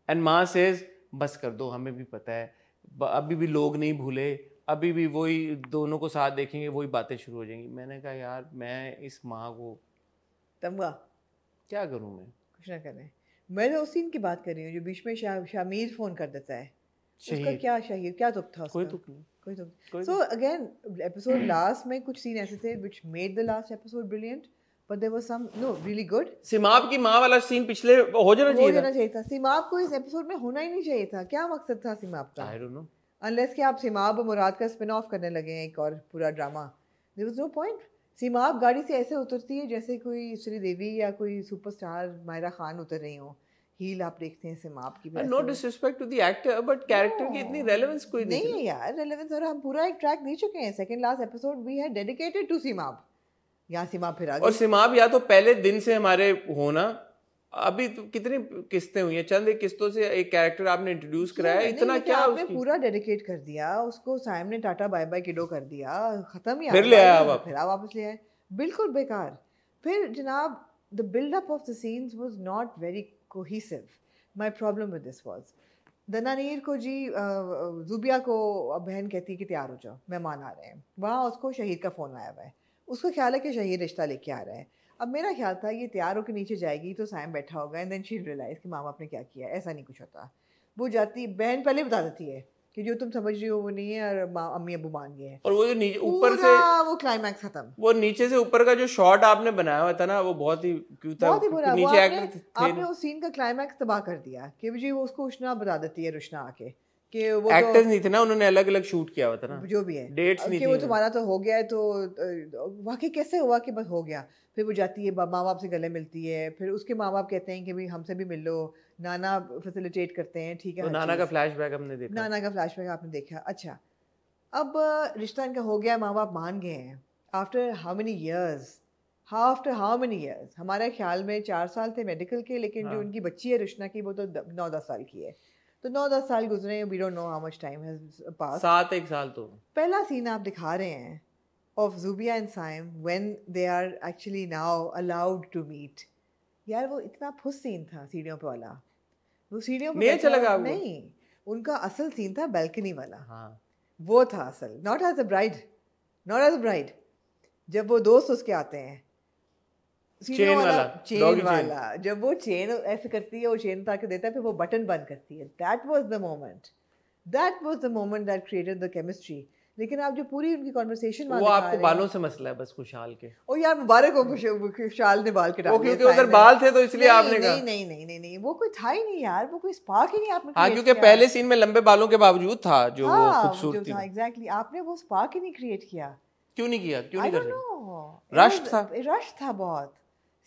Speaker 1: एंड माँ सेज बस कर दो, हमें भी पता है अभी भी लोग नहीं भूले, अभी भी वही दोनों को साथ देखेंगे, वही बातें शुरू हो जाएंगी। मैंने कहा यार मैं इस माँ को
Speaker 2: तमगा क्या
Speaker 1: करूँ, मैं
Speaker 2: कुछ ना करें। मैं तो उस सीन की बात कर रही हूँ जो बीच में शामीर फोन कर देता है, उसका क्या शाहिर, क्या दुख था उसका?
Speaker 1: कोई दुख नहीं।
Speaker 2: सो अगेन एपिसोड लास्ट में कुछ सीन ऐसे थे which made the last episode brilliant, but there was some really good.
Speaker 1: सिमाब की माँ वाला सीन पिछले हो जाना चाहिए
Speaker 2: था। सिमाब को इस एपिसोड में होना ही नहीं चाहिए था। क्या मकसद था सिमाब का?
Speaker 1: I don't know.
Speaker 2: Unless कि आप सिमाब और मुराद का स्पिन ऑफ करने लगे हैं एक और पूरा drama. There was no point. सिमाब गाड़ी से ऐसे उतरती है जैसे कोई श्रीदेवी या कोई सुपरस्टार मायरा खान उतर रही हो। हील आप देखते हैं सिमाब की।
Speaker 1: No disrespect to the actor, but character की इतनी relevance कोई
Speaker 2: नहीं है यार, relevance, और हम पूरा एक ट्रैक दे चुके हैं। Second last episode we had dedicated to सिमाब। यहाँ सिमाब फिर आ गई।
Speaker 1: और सिमाब या तो पहले दिन से हमारे होना, अभी तो कितनी किस्तें हुई हैं, चंद एक किस्तों से एक कैरेक्टर आपने इंट्रोड्यूस कराया, इतना क्या
Speaker 2: आपने पूरा डेडिकेट कर दिया उसको, साइम ने टाटा बाय बाय किडो कर दिया, खत्म ही,
Speaker 1: फिर ले आया
Speaker 2: फिर आप वापस ले आए, बिल्कुल बेकार। फिर जनाब the buildup of the scenes was not very cohesive. My problem with this was Dananeer को जी जुबिया को बहन कहती है कि तैयार हो जाओ मेहमान आ रहे हैं, वहाँ उसको शहीद का फ़ोन आया हुआ है, उसको ख्याल है कि शहीद रिश्ता लेके आ रहा है। अब मेरा ख्याल था ये तैयार होकर नीचे जाएगी तो साइम बैठा होगा एंड देन शी रियलाइज कि मामा आपने क्या किया, ऐसा नहीं कुछ होता। वो जाती, बहन पहले बता देती है कि जो तुम समझ रही हो वो नहीं है और अम्मी अबू मान गए हैं।
Speaker 1: और वो जो नीचे ऊपर से
Speaker 2: वो क्लाइमैक्स खत्म, वो
Speaker 1: नीचे से ऊपर का जो शॉट आपने बनाया हुआ था ना, वो बहुत ही क्यूट था,
Speaker 2: बहुत ही बुरा।
Speaker 1: नीचे एक्टर थे।
Speaker 2: आपने उस सीन का क्लाइमैक्स तबाह कर दिया कि जी वो उसको रुशना बता देती है, रुशना आके कि वो
Speaker 1: एक्टर्स नहीं थे ना, उन्होंने अलग अलग शूट किया हुआ था ना,
Speaker 2: जो भी है
Speaker 1: डेट्स नहीं थी,
Speaker 2: वो तुम्हारा तो हो गया है, तो वाकई कैसे हुआ कि बस हो गया। फिर वो जाती है, माँ बाप से गले मिलती है, फिर उसके माँ बाप कहते हैं कि भाई हमसे भी मिल लो, नाना फैसिलिटेट करते हैं, ठीक है।
Speaker 1: तो नाना का फ्लैशबैक हमने देखा,
Speaker 2: नाना का फ्लैशबैक आपने देखा। अच्छा, अब रिश्ता इनका हो गया, माँ बाप मान गए हैं। आफ्टर हाउ मेनी ईयर्स, हमारे ख्याल में 4 साल थे मेडिकल के, लेकिन जो उनकी बच्ची है रुशना की, वो तो 9-10 साल की है। तो 9-10 साल गुजरे, we don't know how much time has pass,
Speaker 1: 7-1 साल। तो
Speaker 2: पहला सीन आप दिखा रहे हैं of Zubia and Saim when they are actually now allowed to meet. यार वो इतना फुस सीन था सीढ़ियों पे वाला, वो सीढ़ियों पे
Speaker 1: नहीं अच्छा लगा आपको?
Speaker 2: नहीं, उनका असल सीन था बैल्कनी वाला।
Speaker 1: हाँ,
Speaker 2: वो था असल, not as a bride, जब वो दोस्त उसके आते हैं, चेन वाला जब वो चेन ऐसे करती है, वो चेन उतार के देता है, फिर वो बटन बंद करती है, that was the moment that created the chemistry। लेकिन आप जो पूरी उनकी कॉन्वर्सेशन
Speaker 1: वो आपको बालों से मसला है बस, खुशहाल के।
Speaker 2: ओ यार मुबारक हो, खुशहाल ने बाल कटा
Speaker 1: दिए, क्योंकि उधर बाल थे तो इसलिए आपने कहा।
Speaker 2: नहीं, वो कोई था ही नहीं यार, वो कोई स्पार्क ही नहीं आपने।
Speaker 1: हाँ, क्योंकि पहले सीन में लंबे बालों के बावजूद था जो वो खूबसूरती
Speaker 2: था। एग्जैक्टली, आपने वो स्पार्क ही नहीं क्रिएट किया।
Speaker 1: क्यों नहीं किया? क्यों नहीं कर
Speaker 2: रहे? रश था बहुत।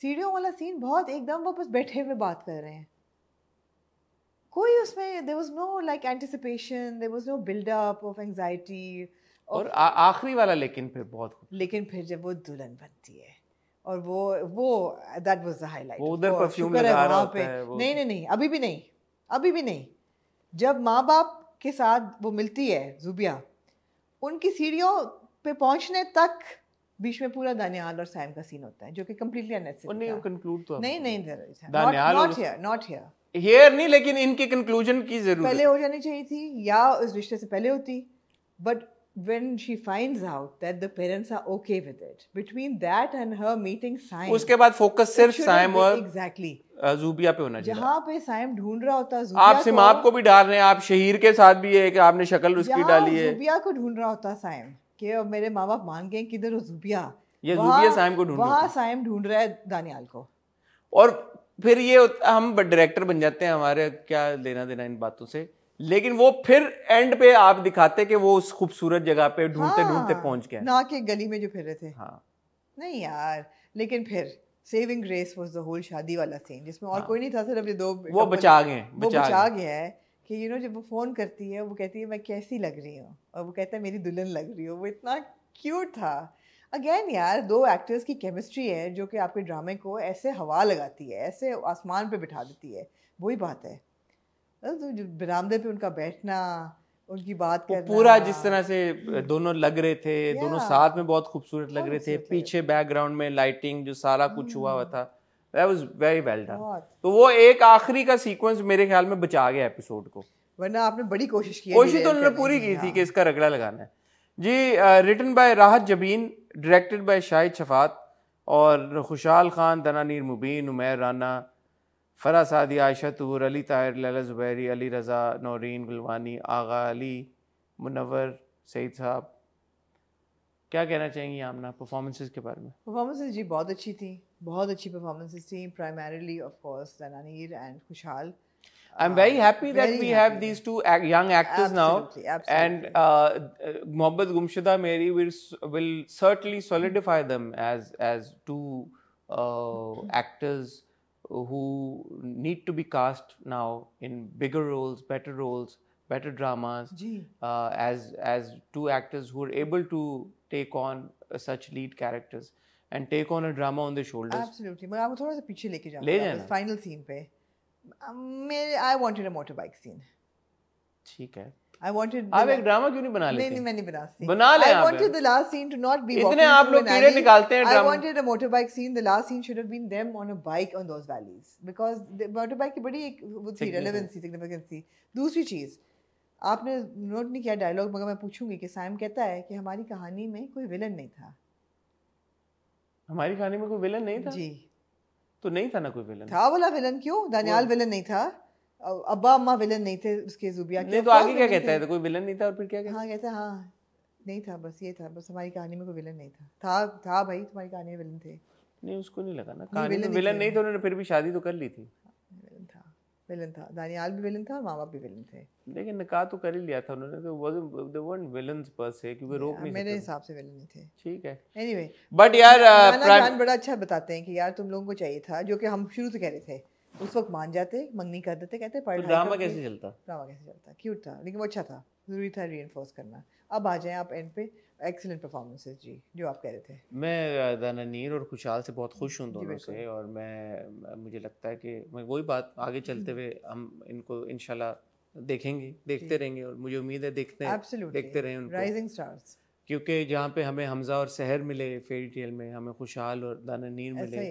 Speaker 2: सीढ़ियों वाला सीन बहुत एकदम, वो बस बैठे हुए बात कर रहे हैं, कोई उसमें there was no like anticipation, there was no build up of anxiety।
Speaker 1: और आखिरी वाला लेकिन फिर
Speaker 2: जब वो दुल्हन बनती है और वो that was the highlight।
Speaker 1: वो उधर परफ्यूम लगा रहा होता है वो।
Speaker 2: नहीं, अभी भी नहीं। जब माँ बाप के साथ वो मिलती है जुबिया, उनकी सीढ़ियों पे पहुंचने तक बीच में पूरा दानियाल और सैम का सीन होता है, जो कि कंप्लीटली अननेसेसरी।
Speaker 1: नहीं, वो कंक्लूड तो
Speaker 2: नहीं, not here
Speaker 1: हियर नहीं, लेकिन इनके कंक्लूजन की जरूरत
Speaker 2: पहले हो जानी चाहिए थी, या उस रिश्ते से पहले होती। But when she finds out that the parents are okay with it, between that and her meeting Saim,
Speaker 1: उसके बाद फोकस सिर्फ साइम और ज़ूबिया पे होना चाहिए।
Speaker 2: जहाँ पे साइम ढूंढ रहा होता
Speaker 1: ज़ूबिया आप सिमाब को भी डाल रहे हैं, आप शहीर के साथ भी है कि आपने शक्ल उसकी डाली है।
Speaker 2: ज़ूबिया को ढूंढ रहा होता साइम कि मेरे माँ बाप मान गए, किधर हो ज़ूबिया,
Speaker 1: ये ज़ूबिया साइम को ढूंढ रहा है,
Speaker 2: वहाँ साइम ढूंढ रहा है दानियाल को।
Speaker 1: और फिर ये हम डायरेक्टर बन जाते हैं, हमारे क्या लेना देना इन बातों से, लेकिन वो फिर एंड पे आप दिखाते कि वो उस खूबसूरत जगह पे ढूंढते पहुंच गए,
Speaker 2: ना कि गली में जो फिर रहे थे।
Speaker 1: हाँ
Speaker 2: नहीं यार, लेकिन फिर saving grace was the whole शादी वाला सीन, जिसमें और कोई नहीं था, सिर्फ ये दो
Speaker 1: वो बचा गया
Speaker 2: है कि यू नो जब वो फोन करती है, वो कहती है मैं कैसी लग रही हूँ, और वो कहता है मेरी दुल्हन लग रही हो। वो इतना क्यूट था। अगेन यार, दो एक्टर्स की केमिस्ट्री है जो कि आपके ड्रामे को ऐसे हवा लगाती है, ऐसे आसमान पे बिठा देती है। वही बात है, तो बरामदे पे उनका बैठना, उनकी बात करना,
Speaker 1: पूरा जिस तरह से दोनों लग रहे थे, दोनों साथ में बहुत खूबसूरत लग रहे थे, पीछे बैकग्राउंड में लाइटिंग जो सारा कुछ हुआ था, that was very well done। तो वो एक आखिरी का सीक्वेंस मेरे ख्याल में बचा गया एपिसोड को,
Speaker 2: वरना आपने बड़ी कोशिश की।
Speaker 1: कोशिश तो उन्होंने पूरी की थी कि इसका रगड़ा लगाना है जी। रिटन बाय राहत जबीन, डायरेक्टेड बाय शाहिद शफात, और खुशहाल खान, दनानीर मुबीन, उमैर राना, फरा सादी, आयशा तूर, अली ताहिर, लैला ज़ुबैरी, अली रज़ा, नौरीन गुलवानी, आगा अली, मुनव्वर, सईद साहब। क्या कहना चाहेंगी आमना परफॉर्मेंसेस के बारे में?
Speaker 2: परफॉर्मेंसेस जी बहुत अच्छी थी, बहुत अच्छी परफॉर्मेंसेस थी, प्राइमरली ऑफ कोर्स दनानीर एंड खुशहाल।
Speaker 1: I'm very happy that we have these two young actors now, and Mohabbat Gumshuda Mary will certainly solidify them as two actors who need to be cast now in bigger roles, better dramas, as two actors who are able to take on such lead characters and take on a drama on their shoulders.
Speaker 2: Absolutely. मैं आपको थोड़ा सा पीछे लेके जाऊँगा final scene पे। I wanted a motorbike scene.
Speaker 1: ठीक है।
Speaker 2: I wanted।
Speaker 1: आप एक ड्रामा क्यों नहीं बना लेते?
Speaker 2: नहीं, मैं नहीं बना सकती।
Speaker 1: बना ले।
Speaker 2: I wanted the last scene to not be
Speaker 1: इतने आप लोग कीड़े निकालते हैं drama.
Speaker 2: I wanted a motorbike scene. The last scene should have been them on a bike on those valleys, because the motorbike की बड़ी एक वो थी relevancy, significance। दूसरी चीज, आपने नोट नहीं किया डायलॉग, मगर मैं पूछूंगी कि सैम कहता है कि हमारी कहानी में कोई विलन नहीं था।
Speaker 1: हमारी कहानी में कोई विलन नहीं था?
Speaker 2: जी।
Speaker 1: तो नहीं था ना कोई विलन?
Speaker 2: था वाला विलन। क्यों? दानियाल विलन नहीं था? अब्बा अम्मा विलन नहीं थे उसके जुबिया के।
Speaker 1: नहीं तो आगे क्या कहता है, तो कोई विलन नहीं था और फिर क्या कहता है?
Speaker 2: हाँ कहता है हाँ नहीं था, बस ये था, बस हमारी कहानी में कोई विलन नहीं था भाई, तुम्हारी कहानी में विलन थे।
Speaker 1: नहीं उसको नहीं लगा ना कहानी में विलन नहीं थे, उन्होंने फिर भी शादी तो कर ली थी।
Speaker 2: विलन था, दानियाल भी विलन था और माँ बाप भी विलन थे,
Speaker 1: लेकिन निकाह तो कर ही लिया था उन्होंने, तो they weren't villains per se, क्योंकि रोक नहीं सकते।
Speaker 2: मेरे हिसाब से विलन नहीं थे।
Speaker 1: ठीक है
Speaker 2: एनीवे
Speaker 1: बट यार
Speaker 2: जान बड़ा अच्छा बताते हैं कि यार तुम लोगों को चाहिए था, जो कि हम शुरू से कह रहे थे, उस वक्त मान जाते, मंगनी कर देते, कहते पढ़।
Speaker 1: ड्रामा कैसे चलता,
Speaker 2: क्यूट था, लेकिन वो अच्छा था, जरूरी था रीइंफोर्स करना। अब आ जाएं आप एंड पे, एक्सीलेंट परफॉर्मेंसेस जी, जो आप कह रहे थे।
Speaker 1: मैं दानानीर और खुशहाल से बहुत खुश हूँ दोनों से, और मुझे लगता है कि वही बात आगे चलते हुए हम इनको इंशाल्लाह देखते रहेंगे, और मुझे उम्मीद है देखते रहें उनको,
Speaker 2: राइजिंग स्टार्स।
Speaker 1: क्योंकि जहाँ पे हमें हमजा और सहर मिले फेरी टेल में, हमें खुशहाल और दानानीर मिले,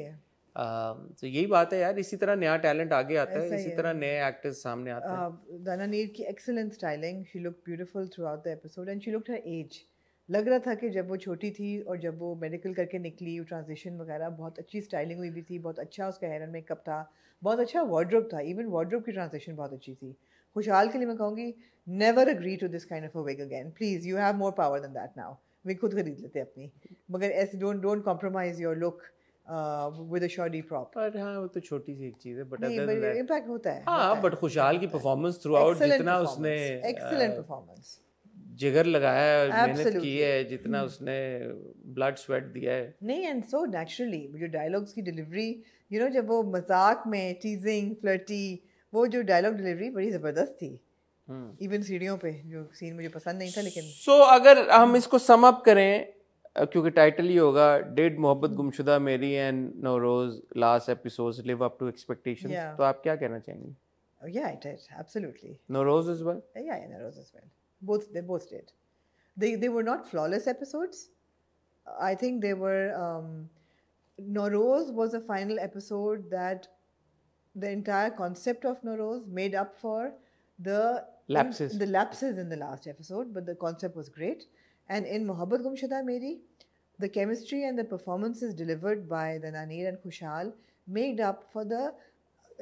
Speaker 1: तो यही बात है यार, इसी तरह नया टैलेंट आगे आता है, इसी तरह नए एक्टर्स सामने आते हैं।
Speaker 2: दानानीर की excellent styling, she looked beautiful throughout the episode and she looked her age. लग रहा था कि जब वो छोटी थी और जब वो मेडिकल करके निकली, ट्रांजिशन वगैरह, बहुत अच्छी स्टाइलिंग हुई भी थी, बहुत अच्छा उसका हेयर एंड मेकअप था, बहुत अच्छा वार्डरोब था, इवन वार्डरोब की ट्रांजिशन बहुत अच्छी थी। खुशहाल के लिए मैं कहूँगी never agree to this kind of a wig again please, you have more power than that now. वे खुद खरीद लेते अपनी, मगर ऐसे don't compromise your look with a shoddy prop।
Speaker 1: पर हाँ वो तो छोटी सी एक चीज़ है, बट
Speaker 2: इम्पैक्ट होता है।
Speaker 1: हाँ बट खुशहाल की परफॉर्मेंस थ्रू आउट, जितना उसने
Speaker 2: एक्सीलेंट परफॉर्मेंस,
Speaker 1: जिगर लगाया है, मेहनत की है, जितना उसने ब्लड स्वेट दिया है,
Speaker 2: नहीं एंड सो नेचुरली जो डायलॉग्स की डिलीवरी, यू नो जब वो मजाक में टीजिंग फ्लर्टी, वो जो डायलॉग डिलीवरी बड़ी ज़बरदस्त थी। इवन सीढ़ियों पे जो सीन मुझे पसंद नहीं था, लेकिन
Speaker 1: सो अगर हम इसको सम अप करें, क्योंकि टाइटल ही होगा did Mohabbat Gumshuda Meri and Nauroz last episodes live up to expectations, तो आप क्या कहना चाहेंगे?
Speaker 2: Yeah, it did, absolutely.
Speaker 1: Nowroz as well?
Speaker 2: Yeah, Nowroz as well. They both did. They were not flawless episodes. I think they were. Nowroz was a final episode that the entire concept of Nowroz made up for the lapses in the last episode, but the concept was great. And in Mohabbat Gumshuda Meri, the chemistry and the performances delivered by Dananeer and Khushal made up for the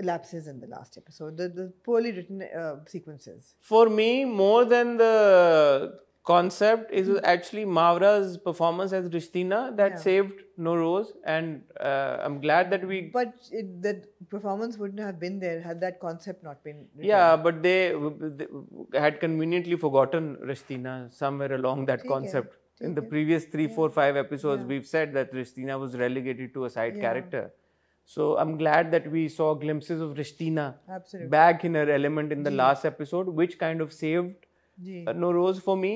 Speaker 2: lapses in the last episode, the poorly written sequences.
Speaker 1: For me, more than the concept is actually Mavra's performance as Rishtina that saved Nowroz, and I'm glad that we.
Speaker 2: But that performance wouldn't have been there had that concept not been written.
Speaker 1: Yeah, but they had conveniently forgotten Rishtina somewhere along that concept. In the previous 3, 4, 5 episodes, we've said that Rishtina was relegated to a side character. So I'm glad that we saw glimpses of Rishtina back in her element in the last episode, which kind of saved Nowroz for me.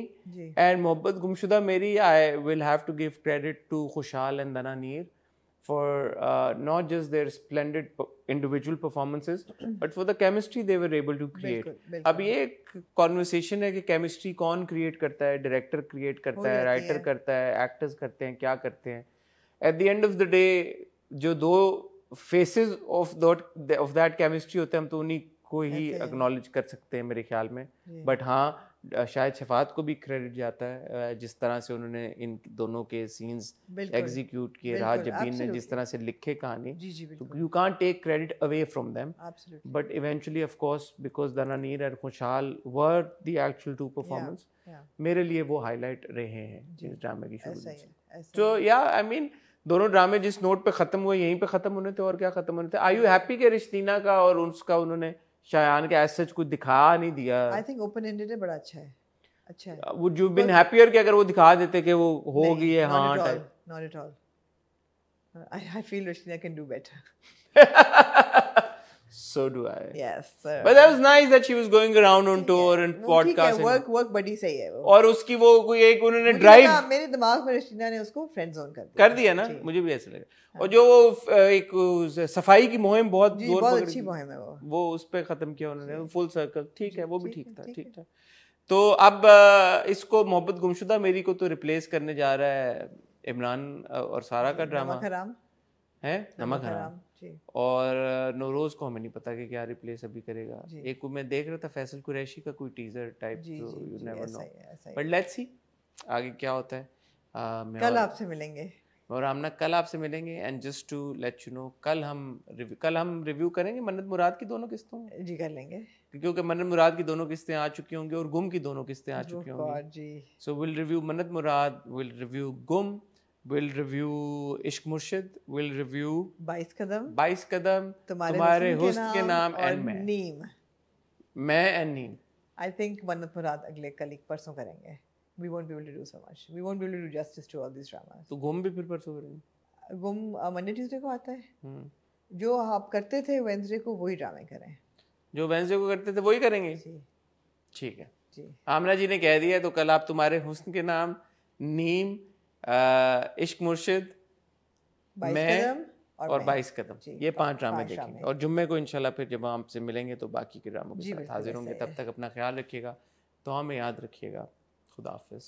Speaker 1: And Mohabbat Gumshuda Meri, I will have to give credit to Khushal and Dananeer for not just their splendid individual performances, but for the chemistry they were able to create. अब ये conversation है कि chemistry कौन create करता है, director create करता है, writer करता है, actors करते हैं, क्या करते हैं. At the end of the day, जो दो faces of that chemistry होते हैं, हम तो उन्हीं को ही acknowledge कर सकते हैं मेरे ख्याल में. But हाँ, शायद शफात को भी क्रेडिट जाता है जिस तरह से उन्होंने इन दोनों के सीन्स एग्जीक्यूट किए, राहत जबीन ने जिस तरह से लिखे कहानी, you can't take credit away from them, but eventually of course because Dananeer और Khushhal were the actual two performance, मेरे लिए वो हाईलाइट रहे हैं इस ड्रामे की शुरू से. तो या आई मीन दोनों ड्रामे जिस नोट पे खत्म हुए यहीं पे खत्म होने थे, और क्या खत्म होने थे. आर यू हैप्पी कि रिश्तीना का और उसका उन्होंने शायान के ऐसे कुछ दिखा नहीं दिया?
Speaker 2: आई थिंक ओपन एंडेड है, बड़ा अच्छा है, अच्छा है.
Speaker 1: वुड यू बीन हैप्पियर कि अगर वो दिखा देते कि वो हो गई है? हाँ,
Speaker 2: not at all. I feel Rishtina can do better.
Speaker 1: So do I.
Speaker 2: Yes, sir.
Speaker 1: But that was nice that she was going around on tour and podcast.
Speaker 2: Work buddy सही है वो.
Speaker 1: और उसकी वो कोई एक उन्होंने ड्राइव,
Speaker 2: मेरे दिमाग में रिश्तीना ने उसको फ्रेंड जोन कर दिया
Speaker 1: ना, मुझे भी ऐसा लगा. और जो वो एक सफाई की मुहिम बहुत
Speaker 2: अच्छी मुहिम है
Speaker 1: वो उस पे खत्म किया उन्होंने फुल सर्कल. ठीक है, वो भी ठीक था. तो अब इसको मोहब्बत गुमशुदा मेरी को तो रिप्लेस करने जा रहा है इमरान और सारा का ड्रामा है नमक हराम. और नौरोज को हमें नहीं पता कि क्या रिप्लेस अभी करेगा. एक मैं देख रहा था फैसल कुरैशी का कोई टीजर टाइप, तो you never know, but let's see आगे क्या होता है.
Speaker 2: कल आपसे मिलेंगे.
Speaker 1: और आमना कल आपसे मिलेंगे। And just to let you know, कल हम रिव्यू करेंगे मन्नत मुराद की दोनों किस्तों।
Speaker 2: जी कर लेंगे,
Speaker 1: क्योंकि मन्नत मुराद की दोनों किस्तें आ चुकी होंगी और गुम की दोनों किस्तें आ चुकी होंगी
Speaker 2: जी।
Speaker 1: सो विल रिव्यू मन्नत मुराद, विल रिव्यू गुम, विल रिव्यू इश्क मुर्शिद, विल रिव्यू
Speaker 2: 22 कदम,
Speaker 1: तुम्हारे हुस्न के नाम एंड मैं एंड नीम।
Speaker 2: आई थिंक मन्नत मुराद अगले कल परसों करेंगे। We won't be able to do so much. We won't be able to do justice to all these dramas.
Speaker 1: तो गुम भी फिर परसों करेंगे?
Speaker 2: गुम मंडे ट्यूसडे को आता है। जो आप करते थे वेंसडे को वही ड्रामे करें।
Speaker 1: जो वेंसडे को करते थे वही करेंगे
Speaker 2: जी।
Speaker 1: ठीक है
Speaker 2: जी।
Speaker 1: आमना जी ने कह दिया तो कल आप तुम्हारे हुस्न के नाम, नीम, इश्क मुर्शिद, मैं और 22 कदम, ये 5 ड्रामे देखेंगे। और जुम्मे को इंशाल्लाह फिर जब हम आपसे मिलेंगे तो बाकी के ड्रामों के साथ हाजिर होंगे। तब तक अपना ख्याल रखिएगा, तो हमें याद रखिएगा। खुदा हाफिज़।